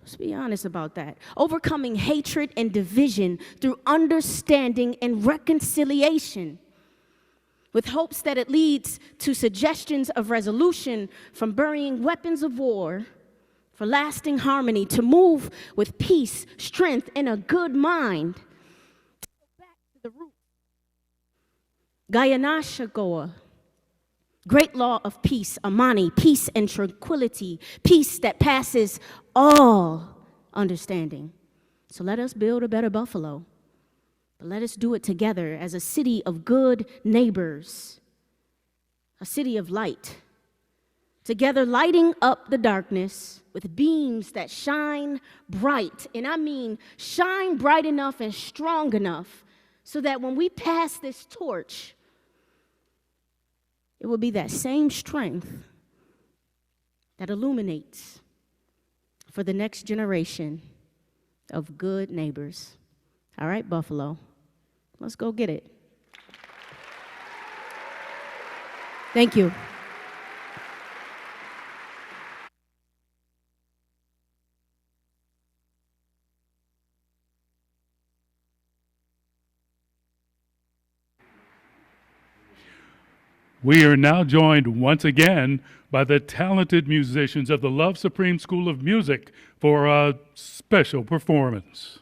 Let's be honest about that. Overcoming hatred and division through understanding and reconciliation, with hopes that it leads to suggestions of resolution, from burying weapons of war for lasting harmony, to move with peace, strength, and a good mind. To go back to the root. Gayanashagoa, great law of peace, Amani, peace and tranquility, peace that passes all understanding. So let us build a better Buffalo. But let us do it together as a city of good neighbors, a city of light. Together, lighting up the darkness with beams that shine bright. And I mean shine bright enough and strong enough so that when we pass this torch, it will be that same strength that illuminates for the next generation of good neighbors. All right, Buffalo, let's go get it. Thank you. We are now joined once again by the talented musicians of the Love Supreme School of Music for a special performance.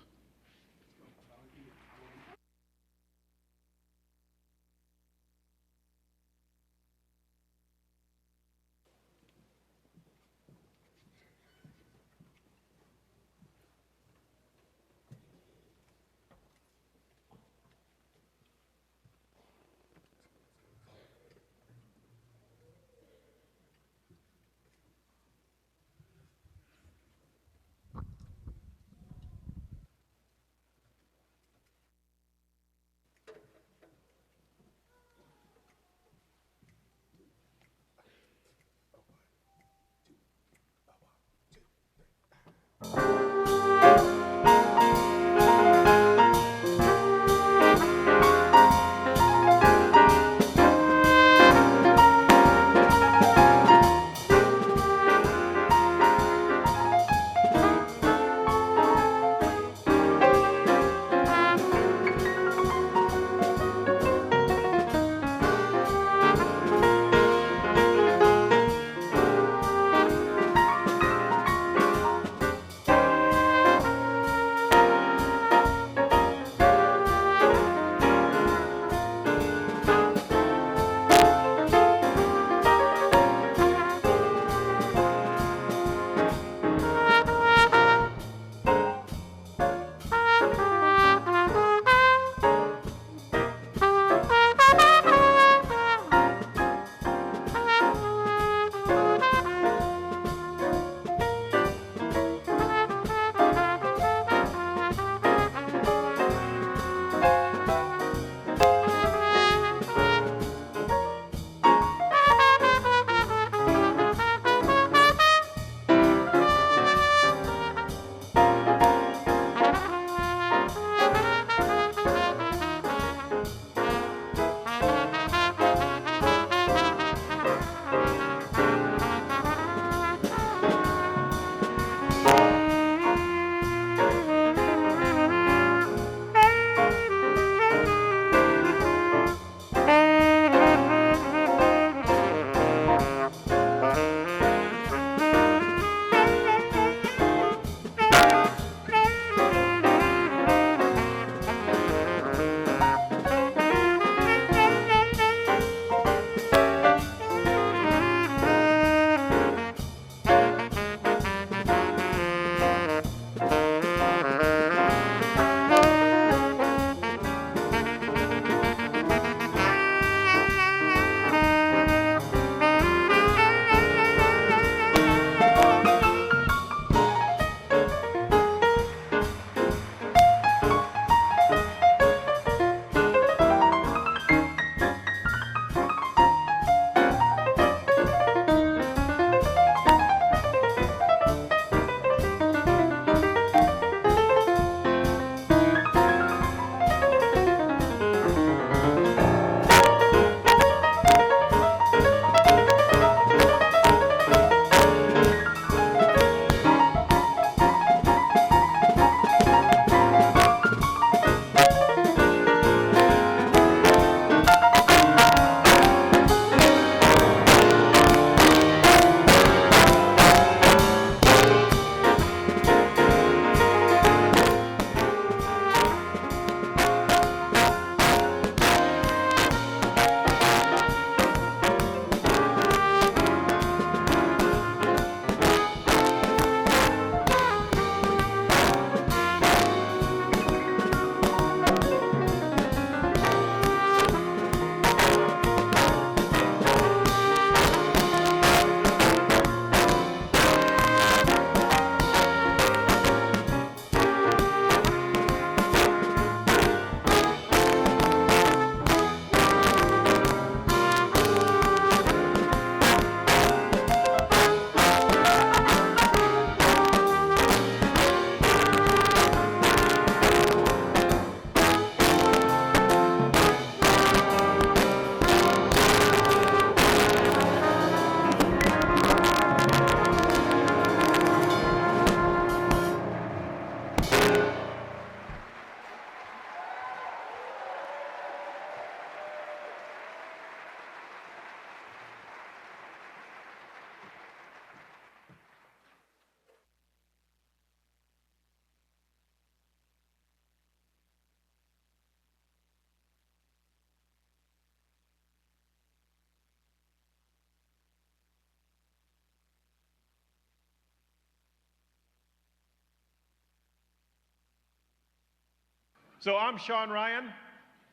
So I'm Sean Ryan,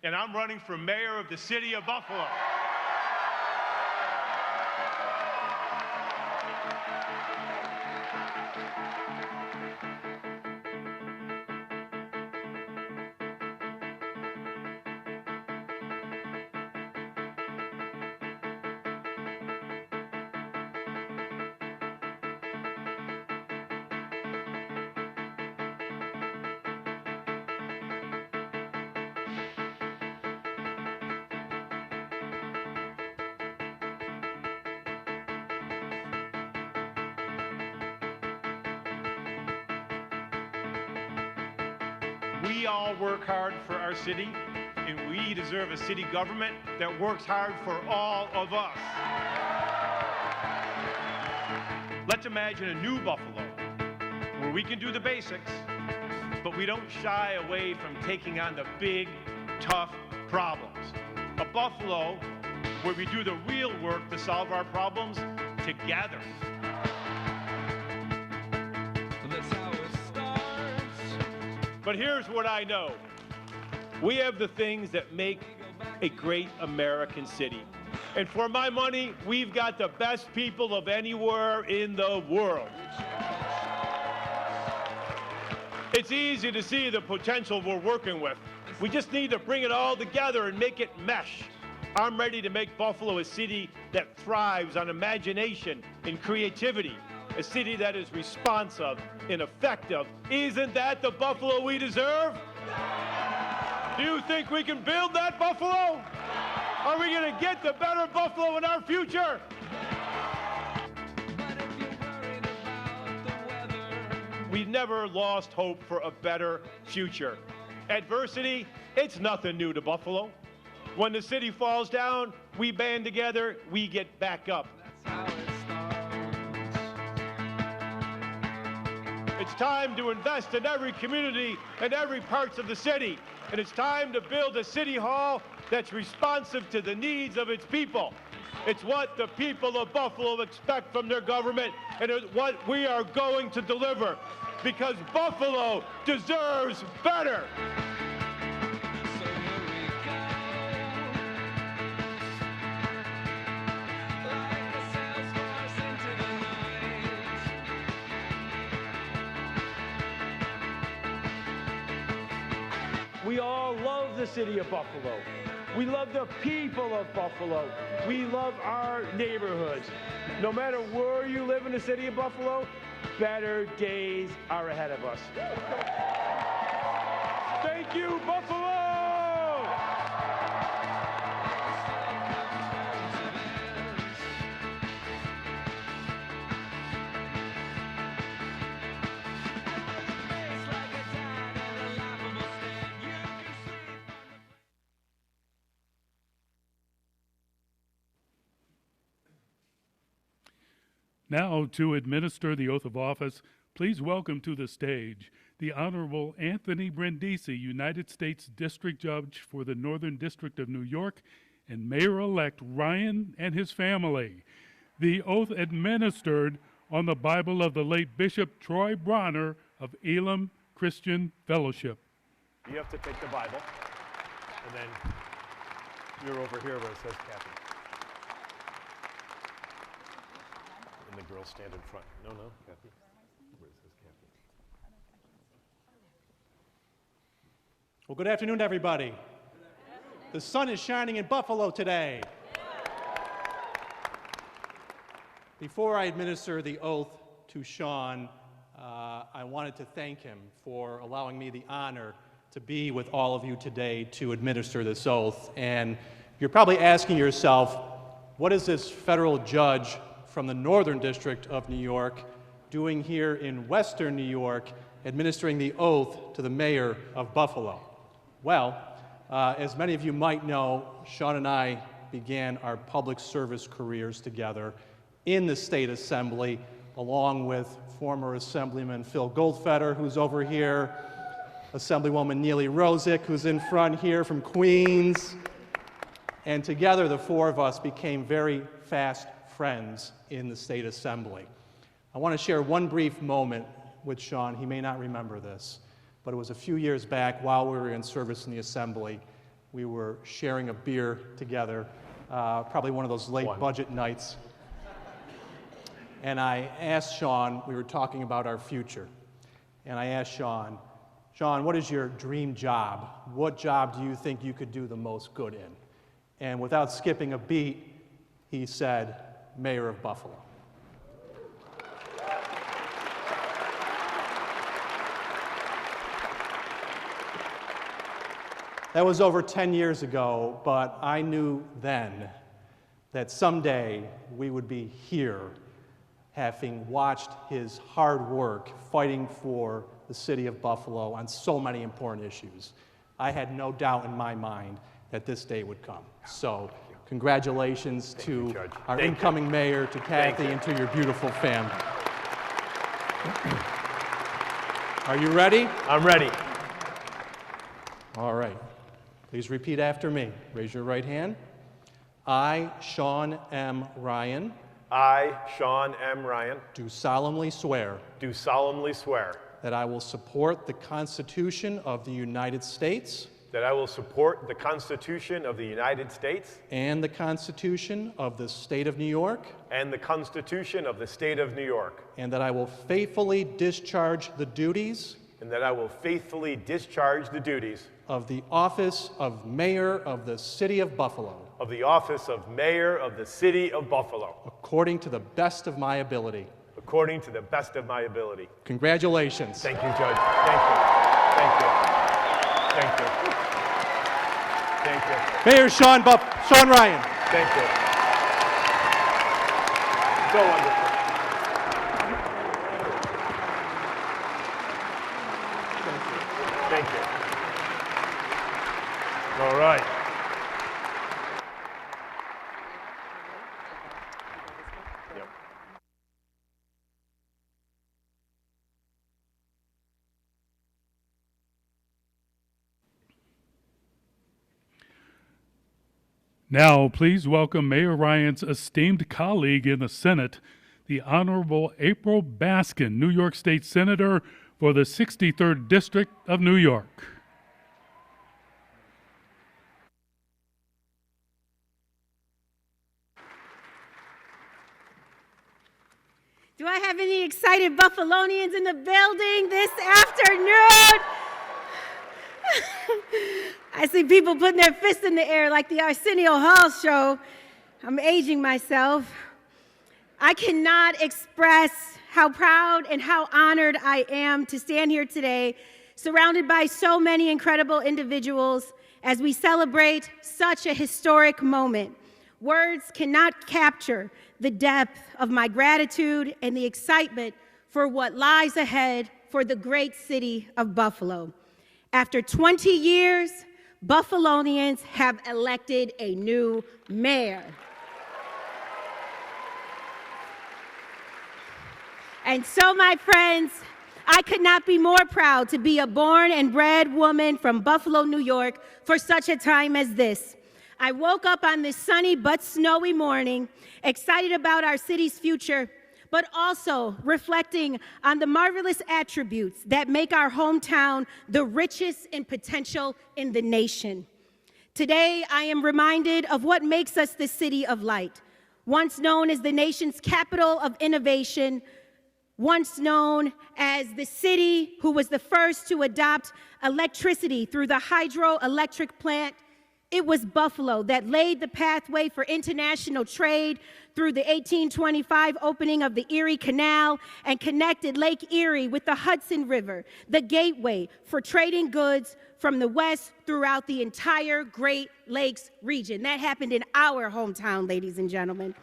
and I'm running for mayor of the city of Buffalo. We all work hard for our city, and we deserve a city government that works hard for all of us. Let's imagine a new Buffalo, where we can do the basics, but we don't shy away from taking on the big, tough problems. A Buffalo where we do the real work to solve our problems together. But here's what I know. We have the things that make a great American city. And for my money, we've got the best people of anywhere in the world. It's easy to see the potential we're working with. We just need to bring it all together and make it mesh. I'm ready to make Buffalo a city that thrives on imagination and creativity. A city that is responsive and effective. Isn't that the Buffalo we deserve? Do you think we can build that Buffalo? Are we going to get the better Buffalo in our future? We've never lost hope for a better future. Adversity, it's nothing new to Buffalo. When the city falls down, we band together, we get back up. It's time to invest in every community and every parts of the city. And it's time to build a city hall that's responsive to the needs of its people. It's what the people of Buffalo expect from their government, and it's what we are going to deliver, because Buffalo deserves better. We all love the city of Buffalo. We love the people of Buffalo. We love our neighborhoods. No matter where you live in the city of Buffalo, better days are ahead of us. Thank you, Buffalo! Now, to administer the oath of office, please welcome to the stage the Honorable Anthony Brindisi, United States District Judge for the Northern District of New York, and Mayor-elect Ryan and his family. The oath administered on the Bible of the late Bishop Troy Bronner of Elam Christian Fellowship. You have to take the Bible, and then you're over here where it says Kathy. And the girls stand in front. No, Kathy. Where it says Kathy. Well, good afternoon, everybody. The sun is shining in Buffalo today. Before I administer the oath to Sean, I wanted to thank him for allowing me the honor to be with all of you today to administer this oath. And you're probably asking yourself, what is this federal judge from the Northern District of New York doing here in Western New York, administering the oath to the mayor of Buffalo? Well, as many of you might know, Sean and I began our public service careers together in the State Assembly, along with former Assemblyman Phil Goldfeder, who's over here, Assemblywoman Neely Rosick, who's in front here from Queens. And together, the four of us became very fast friends in the State Assembly. I want to share one brief moment with Sean. He may not remember this. but it was a few years back while we were in service in the Assembly. We were sharing a beer together, probably one of those late budget nights. And I asked Sean, we were talking about our future, and I asked Sean, what is your dream job? What job do you think you could do the most good in? And without skipping a beat, he said, Mayor of Buffalo. That was over 10 years ago, but I knew then that someday we would be here, having watched his hard work fighting for the city of Buffalo on so many important issues. I had no doubt in my mind that this day would come. So congratulations to our incoming mayor, to Kathy, and to your beautiful family. Are you ready? I'm ready. All right. Please repeat after me. Raise your right hand. I, Sean M. Ryan, I, Sean M. Ryan, do solemnly swear do solemnly swear that I will support the Constitution of the United States that I will support the Constitution of the United States and the Constitution of the State of New York, and the Constitution of the State of New York, and that I will faithfully discharge the duties and that I will faithfully discharge the duties of the office of Mayor of the City of Buffalo of the office of Mayor of the City of Buffalo according to the best of my ability. according to the best of my ability. Congratulations. Thank you, Judge. Thank you. Thank you. Thank you. Thank you. Mayor Sean Ryan. Thank you. So wonderful. Thank you. All right. Yep. Now, please welcome Mayor Ryan's esteemed colleague in the Senate, the Honorable April Baskin, New York State Senator for the 63rd District of New York. Do I have any excited Buffalonians in the building this afternoon? I see people putting their fists in the air like the Arsenio Hall show. I'm aging myself. I cannot express how proud and how honored I am to stand here today, surrounded by so many incredible individuals as we celebrate such a historic moment. Words cannot capture the depth of my gratitude and the excitement for what lies ahead for the great city of Buffalo. After 20 years, Buffalonians have elected a new mayor. And so, my friends, I could not be more proud to be a born and bred woman from Buffalo, New York, for such a time as this. I woke up on this sunny but snowy morning, excited about our city's future, but also reflecting on the marvelous attributes that make our hometown the richest in potential in the nation. Today, I am reminded of what makes us the city of light, once known as the nation's capital of innovation, once known as the city who was the first to adopt electricity through the hydroelectric plant. It was Buffalo that laid the pathway for international trade through the 1825 opening of the Erie Canal and connected Lake Erie with the Hudson River, the gateway for trading goods from the West throughout the entire Great Lakes region. That happened in our hometown, ladies and gentlemen.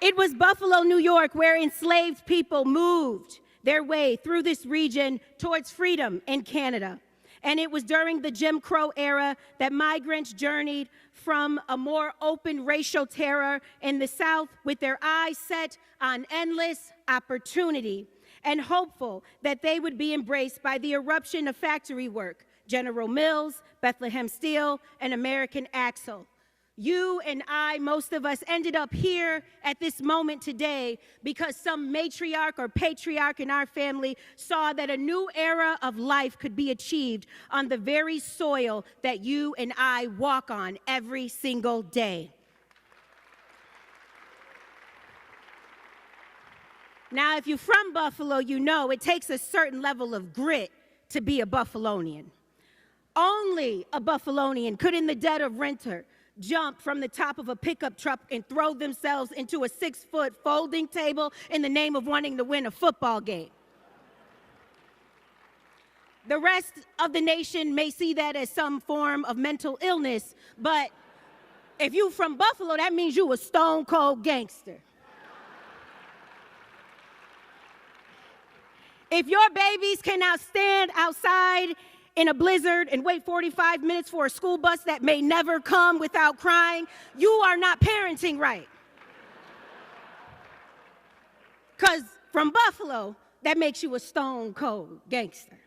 It was Buffalo, New York, where enslaved people moved their way through this region towards freedom in Canada. And it was during the Jim Crow era that migrants journeyed from a more open racial terror in the South with their eyes set on endless opportunity and hopeful that they would be embraced by the eruption of factory work, General Mills, Bethlehem Steel, and American Axle. You and I, most of us, ended up here at this moment today because some matriarch or patriarch in our family saw that a new era of life could be achieved on the very soil that you and I walk on every single day. Now, if you're from Buffalo, you know it takes a certain level of grit to be a Buffalonian. Only a Buffalonian could, in the dead of winter, jump from the top of a pickup truck and throw themselves into a 6-foot folding table in the name of wanting to win a football game. The rest of the nation may see that as some form of mental illness, but if you from Buffalo, that means you a stone cold gangster. If your babies can now stand outside in a blizzard and wait 45 minutes for a school bus that may never come without crying, you are not parenting right. Because from Buffalo, that makes you a stone cold gangster.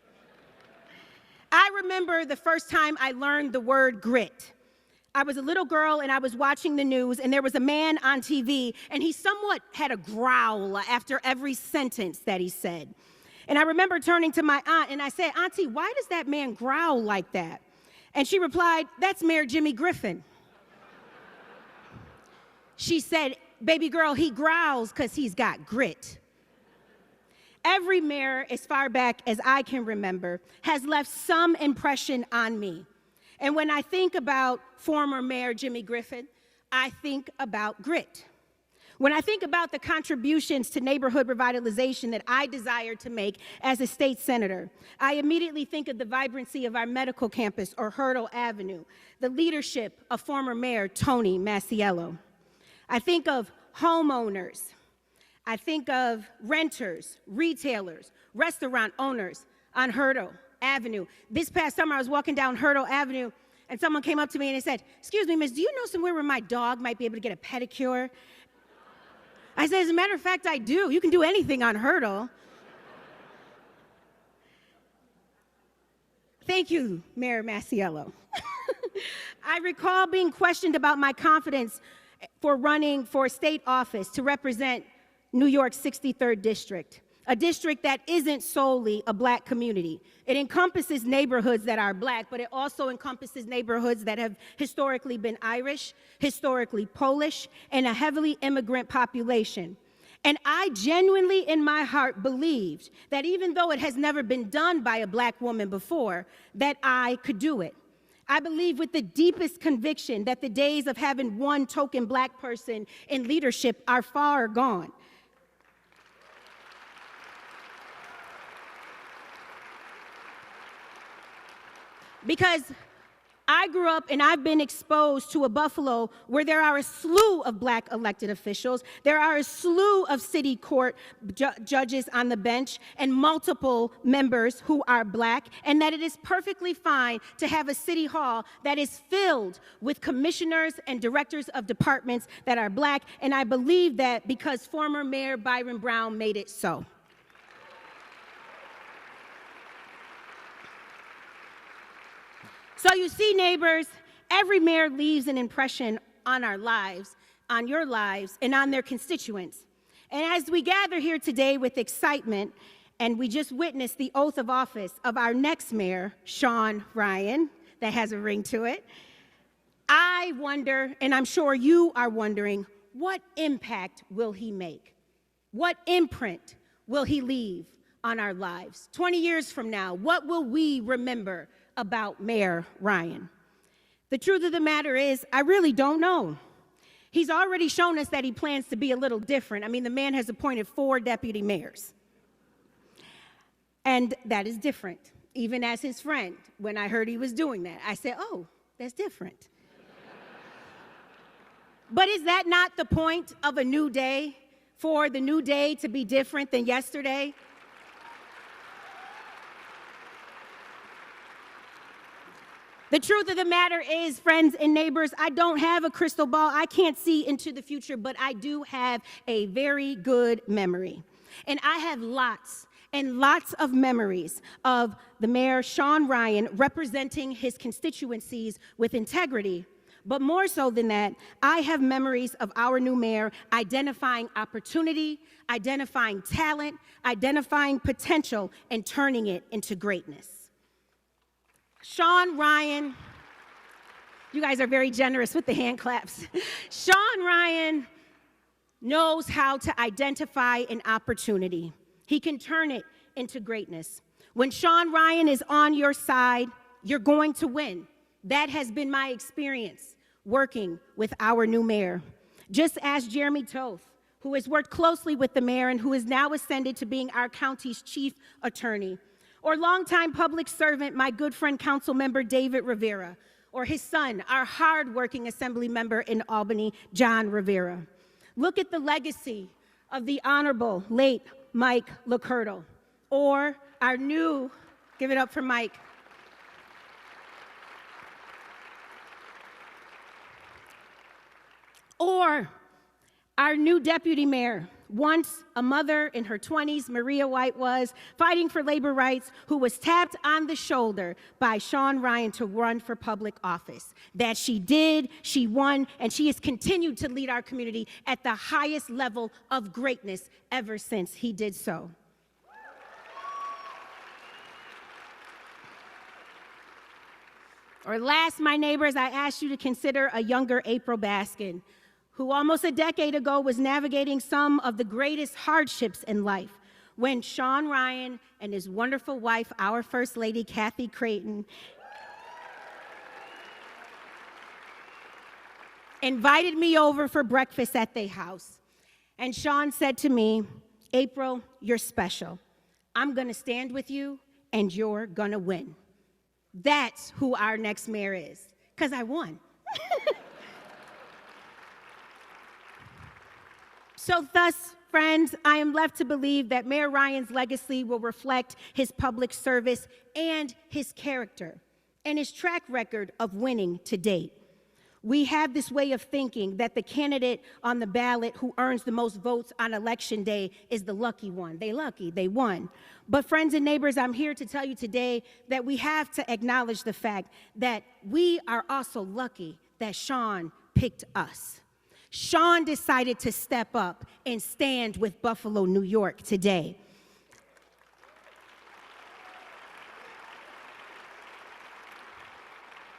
I remember the first time I learned the word grit. I was a little girl and I was watching the news, and there was a man on TV, and he somewhat had a growl after every sentence that he said. And I remember turning to my aunt and I said, "Auntie, why does that man growl like that?" And she replied, "That's Mayor Jimmy Griffin." She said, "Baby girl, he growls because he's got grit." Every mayor, as far back as I can remember, has left some impression on me. And when I think about former Mayor Jimmy Griffin, I think about grit. When I think about the contributions to neighborhood revitalization that I desire to make as a state senator, I immediately think of the vibrancy of our medical campus or Hurdle Avenue, the leadership of former Mayor Tony Masiello. I think of homeowners. I think of renters, retailers, restaurant owners on Hurdle Avenue. This past summer, I was walking down Hurdle Avenue, and someone came up to me and they said, "Excuse me, miss, do you know somewhere where my dog might be able to get a pedicure?" I said, "As a matter of fact, I do. You can do anything on Hurdle." Thank you, Mayor Masiello. I recall being questioned about my confidence for running for state office to represent New York's 63rd District, a district that isn't solely a black community. It encompasses neighborhoods that are black, but it also encompasses neighborhoods that have historically been Irish, historically Polish, and a heavily immigrant population. And I genuinely, in my heart, believed that even though it has never been done by a black woman before, that I could do it. I believe with the deepest conviction that the days of having one token black person in leadership are far gone. Because I grew up and I've been exposed to a Buffalo where there are a slew of black elected officials, there are a slew of city court judges on the bench, and multiple members who are black, and that it is perfectly fine to have a city hall that is filled with commissioners and directors of departments that are black, and I believe that because former Mayor Byron Brown made it so. So you see, neighbors, every mayor leaves an impression on our lives, on your lives, and on their constituents. And as we gather here today with excitement, and we just witnessed the oath of office of our next mayor, Sean Ryan, that has a ring to it, I wonder, and I'm sure you are wondering, what impact will he make? What imprint will he leave on our lives? 20 years from now, what will we remember about Mayor Ryan? The truth of the matter is, I really don't know. He's already shown us that he plans to be a little different. I mean, the man has appointed 4 deputy mayors. And that is different. Even as his friend, when I heard he was doing that, I said, "Oh, that's different." But is that not the point of a new day? For the new day to be different than yesterday? The truth of the matter is, friends and neighbors, I don't have a crystal ball. I can't see into the future, but I do have a very good memory. And I have lots and lots of memories of the Mayor, Sean Ryan, representing his constituencies with integrity, But more so than that, I have memories of our new mayor identifying opportunity, identifying talent, identifying potential, and turning it into greatness. Sean Ryan, you guys are very generous with the hand claps. Sean Ryan knows how to identify an opportunity. He can turn it into greatness. When Sean Ryan is on your side, you're going to win. That has been my experience working with our new mayor. Just ask Jeremy Toth, who has worked closely with the mayor and who is now ascended to being our county's chief attorney. Or longtime public servant, my good friend, council member David Rivera. Or his son, our hard-working assembly member in Albany, John Rivera. Look at the legacy of the honorable late Mike LaCurtle. Or our new, give it up for Mike. Or our new deputy mayor, once a mother in her 20s, Maria White was, fighting for labor rights, who was tapped on the shoulder by Sean Ryan to run for public office. That she did, she won, and she has continued to lead our community at the highest level of greatness ever since he did so. Or last, my neighbors, I asked you to consider a younger April Baskin, who almost a decade ago was navigating some of the greatest hardships in life when Sean Ryan and his wonderful wife, our First Lady, Kathy Creighton, invited me over for breakfast at their house. And Sean said to me, April, you're special. I'm gonna stand with you and you're gonna win. That's who our next mayor is, because I won. So thus, friends, I am left to believe that Mayor Ryan's legacy will reflect his public service and his character and his track record of winning to date. We have this way of thinking that the candidate on the ballot who earns the most votes on election day is the lucky one. They lucky, they won. But friends and neighbors, I'm here to tell you today that we have to acknowledge the fact that we are also lucky that Sean picked us. Sean decided to step up and stand with Buffalo, New York today.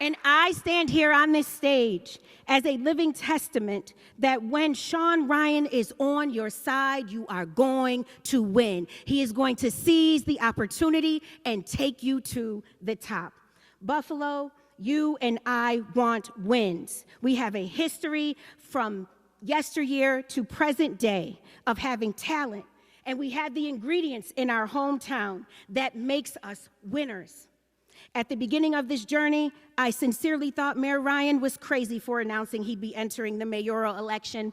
And I stand here on this stage as a living testament that when Sean Ryan is on your side, you are going to win. He is going to seize the opportunity and take you to the top. Buffalo, you and I want wins. We have a history from yesteryear to present day of having talent, and we have the ingredients in our hometown that makes us winners. At the beginning of this journey, I sincerely thought Mayor Ryan was crazy for announcing he'd be entering the mayoral election,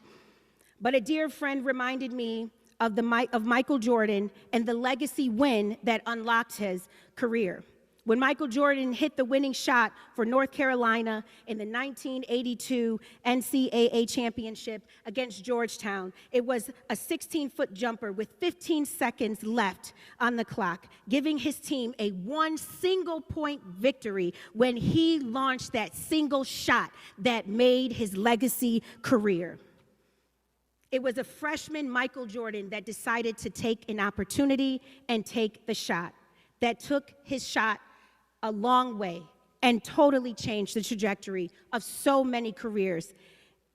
but a dear friend reminded me of Michael Jordan and the legacy win that unlocked his career. When Michael Jordan hit the winning shot for North Carolina in the 1982 NCAA championship against Georgetown, it was a 16-foot jumper with 15 seconds left on the clock, giving his team a one single point victory when he launched that single shot that made his legacy career. It was a freshman Michael Jordan that decided to take an opportunity and take the shot, that took his shot a long way and totally changed the trajectory of so many careers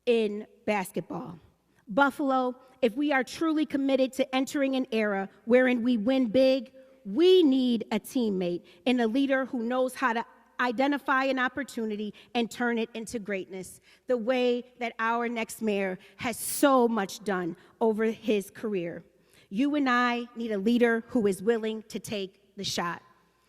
in basketball. Buffalo, if we are truly committed to entering an era wherein we win big, we need a teammate and a leader who knows how to identify an opportunity and turn it into greatness, the way that our next mayor has so much done over his career. You and I need a leader who is willing to take the shot.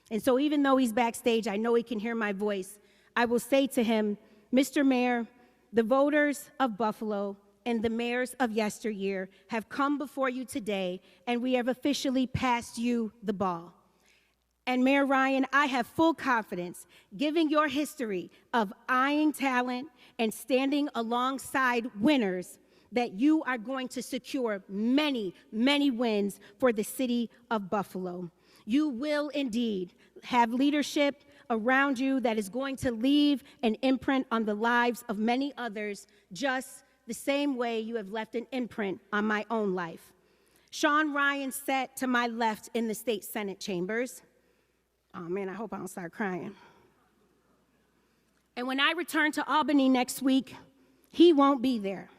And so even though he's backstage, I know he can hear my voice. I will say to him, Mr. Mayor, the voters of Buffalo and the mayors of yesteryear have come before you today, and we have officially passed you the ball. And Mayor Ryan, I have full confidence, given your history of eyeing talent and standing alongside winners, that you are going to secure many, many wins for the city of Buffalo. You will indeed have leadership, around you that is going to leave an imprint on the lives of many others, just the same way you have left an imprint on my own life. Sean Ryan sat to my left in the state Senate chambers. Oh man, I hope I don't start crying. And when I return to Albany next week, he won't be there.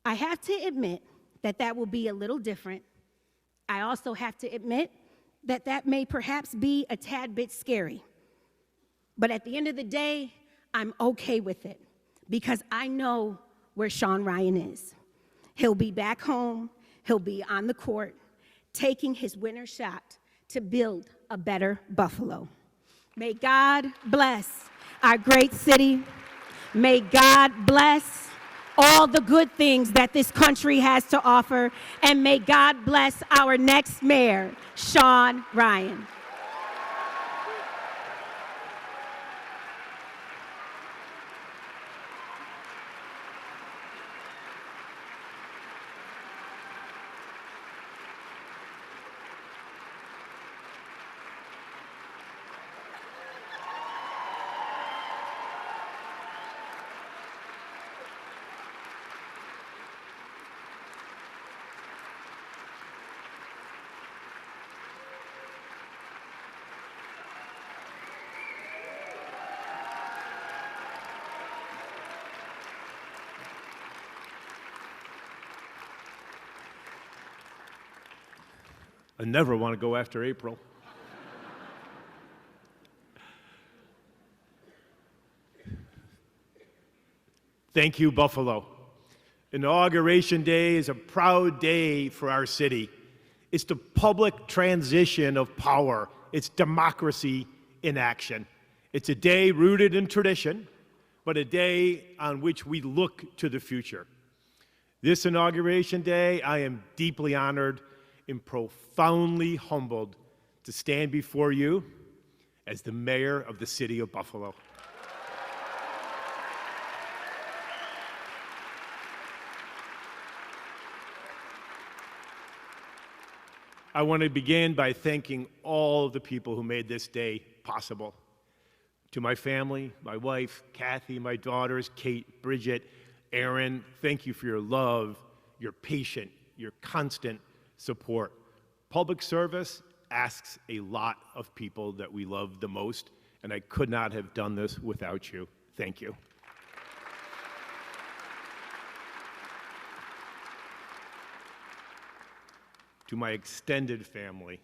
I have to admit that that will be a little different. I also have to admit that that may perhaps be a tad bit scary. But at the end of the day, I'm okay with it because I know where Sean Ryan is. He'll be back home, he'll be on the court, taking his winner shot to build a better Buffalo. May God bless our great city. May God bless all the good things that this country has to offer, and may God bless our next mayor, Sean Ryan. I never want to go after April. Thank you, Buffalo. Inauguration Day is a proud day for our city. It's the public transition of power. It's democracy in action. It's a day rooted in tradition, but a day on which we look to the future. This Inauguration Day, I am deeply honored and profoundly humbled to stand before you as the mayor of the city of Buffalo. I want to begin by thanking all of the people who made this day possible. To my family, my wife, Kathy, my daughters, Kate, Bridget, Aaron, thank you for your love, your patience, your constant support. Public service asks a lot of people that we love the most, and I could not have done this without you. Thank you. To my extended family,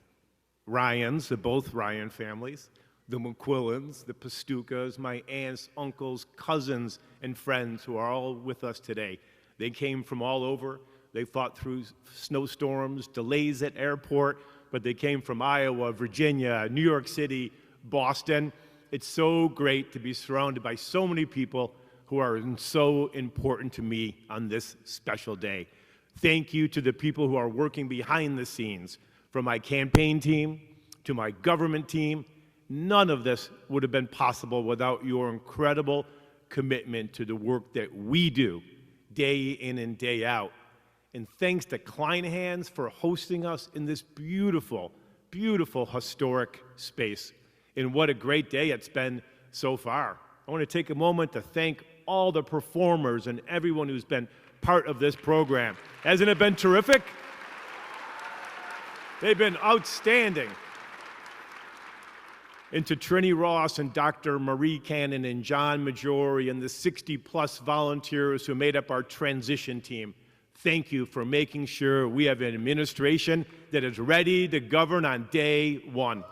Ryans, the both Ryan families, the McQuillans, the Pastukas, my aunts, uncles, cousins, and friends who are all with us today. They came from all over. They fought through snowstorms, delays at airport, but they came from Iowa, Virginia, New York City, Boston. It's so great to be surrounded by so many people who are so important to me on this special day. Thank you to the people who are working behind the scenes, from my campaign team to my government team. None of this would have been possible without your incredible commitment to the work that we do day in and day out. And thanks to Kleinhans for hosting us in this beautiful, beautiful historic space. And what a great day it's been so far. I want to take a moment to thank all the performers and everyone who's been part of this program. Hasn't it been terrific? They've been outstanding. And to Trini Ross and Dr. Marie Cannon and John Majori and the 60-plus volunteers who made up our transition team, thank you for making sure we have an administration that is ready to govern on day one.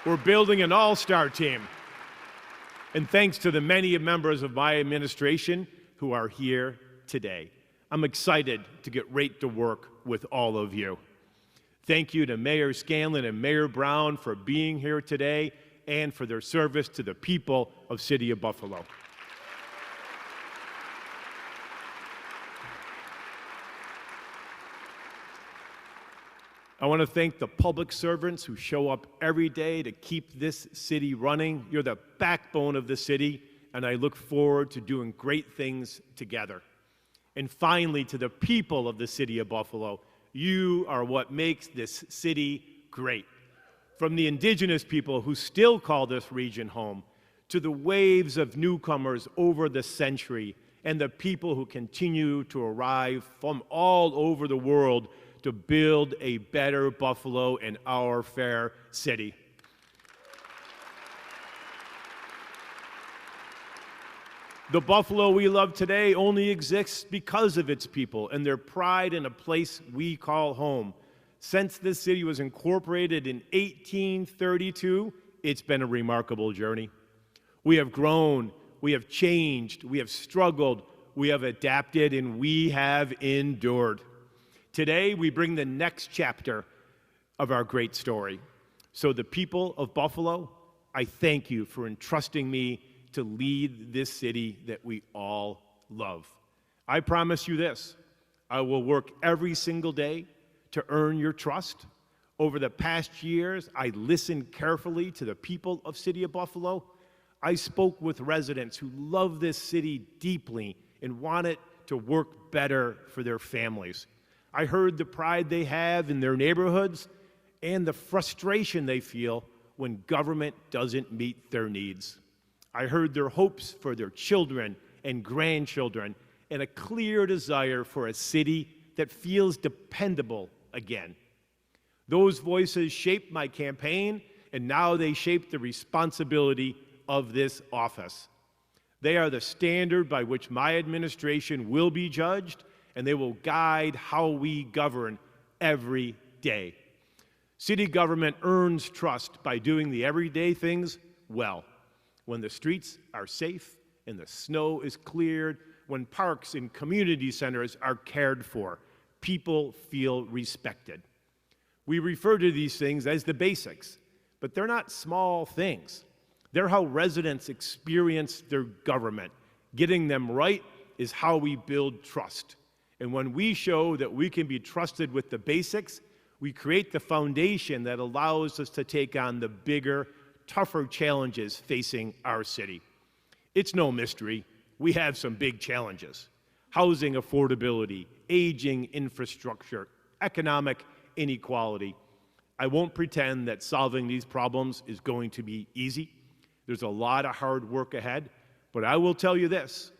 We're building an all-star team. And thanks to the many members of my administration who are here today. I'm excited to get right to work with all of you. Thank you to Mayor Scanlon and Mayor Brown for being here today and for their service to the people of City of Buffalo. I want to thank the public servants who show up every day to keep this city running. You're the backbone of the city, and I look forward to doing great things together. And finally, to the people of the City of Buffalo, you are what makes this city great. from the indigenous people who still call this region home, to the waves of newcomers over the century, and the people who continue to arrive from all over the world to build a better Buffalo in our fair city. The Buffalo we love today only exists because of its people and their pride in a place we call home. Since this city was incorporated in 1832, it's been a remarkable journey. We have grown, we have changed, we have struggled, we have adapted, and we have endured. Today, we bring the next chapter of our great story. So the people of Buffalo, I thank you for entrusting me to lead this city that we all love. I promise you this, I will work every single day to earn your trust. Over the past years, I listened carefully to the people of City of Buffalo. I spoke with residents who love this city deeply and want it to work better for their families. I heard the pride they have in their neighborhoods and the frustration they feel when government doesn't meet their needs. I heard their hopes for their children and grandchildren and a clear desire for a city that feels dependable again. Those voices shaped my campaign, and now they shape the responsibility of this office. They are the standard by which my administration will be judged, and they will guide how we govern every day. City government earns trust by doing the everyday things well. When the streets are safe and the snow is cleared, when parks and community centers are cared for, people feel respected. We refer to these things as the basics, but they're not small things. They're how residents experience their government. Getting them right is how we build trust. And when we show that we can be trusted with the basics, we create the foundation that allows us to take on the bigger, tougher challenges facing our city. It's no mystery. We have some big challenges. Housing affordability, aging infrastructure, economic inequality. I won't pretend that solving these problems is going to be easy. There's a lot of hard work ahead, but I will tell you this,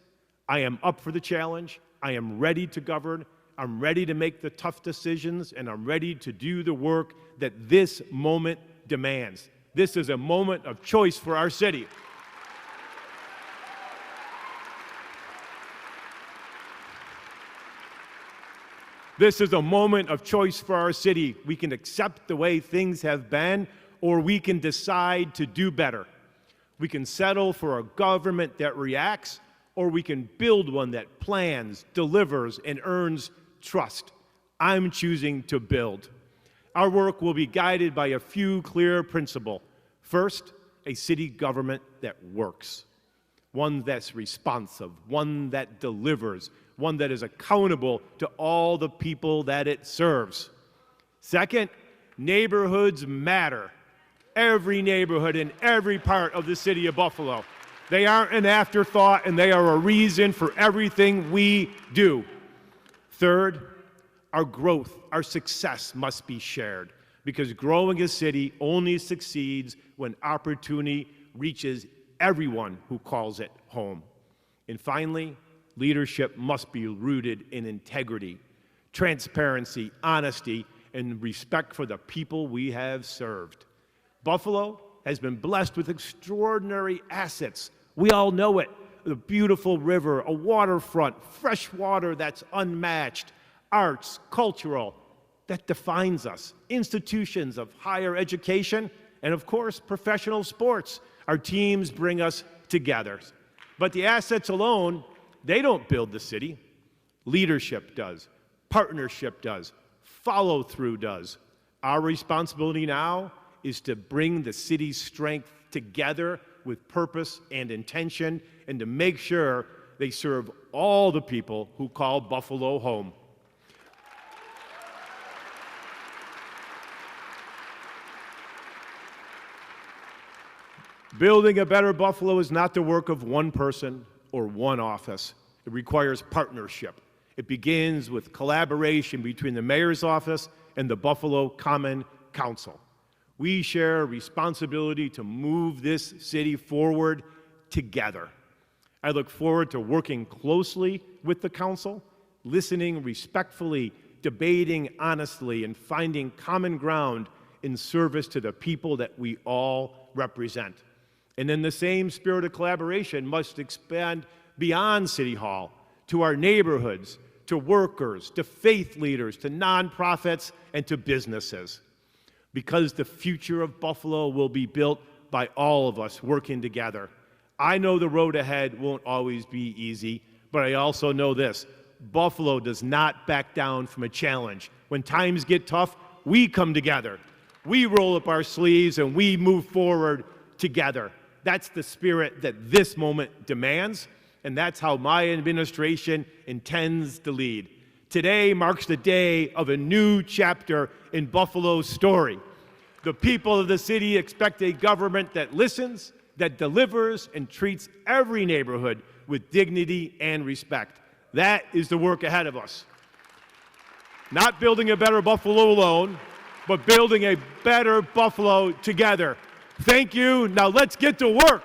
I am up for the challenge, I am ready to govern, I'm ready to make the tough decisions, and I'm ready to do the work that this moment demands. This is a moment of choice for our city. This is a moment of choice for our city. We can accept the way things have been, or we can decide to do better. We can settle for a government that reacts, or we can build one that plans, delivers, and earns trust. I'm choosing to build. Our work will be guided by a few clear principles. First, a city government that works. One that's responsive, one that delivers, one that is accountable to all the people that it serves. Second, neighborhoods matter. Every neighborhood in every part of the city of Buffalo. They aren't an afterthought, and they are a reason for everything we do. Third, our growth, our success must be shared, because growing a city only succeeds when opportunity reaches everyone who calls it home. And finally, leadership must be rooted in integrity, transparency, honesty, and respect for the people we have served. Buffalo has been blessed with extraordinary assets. We all know it. The beautiful river, a waterfront, fresh water that's unmatched, arts, cultural, that defines us, institutions of higher education, and of course, professional sports. Our teams bring us together. But the assets alone, they don't build the city. Leadership does. Partnership does. Follow-through does. Our responsibility now is to bring the city's strength together with purpose and intention, and to make sure they serve all the people who call Buffalo home. Building a better Buffalo is not the work of one person or one office. It requires partnership. It begins with collaboration between the mayor's office and the Buffalo Common Council. We share a responsibility to move this city forward together. I look forward to working closely with the council, listening respectfully, debating honestly, and finding common ground in service to the people that we all represent. And in the same spirit of collaboration must expand beyond City Hall to our neighborhoods, to workers, to faith leaders, to nonprofits, and to businesses. Because the future of Buffalo will be built by all of us working together. I know the road ahead won't always be easy, but I also know this: Buffalo does not back down from a challenge. When times get tough, we come together. We roll up our sleeves and we move forward together. That's the spirit that this moment demands, and that's how my administration intends to lead. Today marks the day of a new chapter in Buffalo's story. The people of the city expect a government that listens, that delivers, and treats every neighborhood with dignity and respect. That is the work ahead of us. Not building a better Buffalo alone, but building a better Buffalo together. Thank you. Now let's get to work.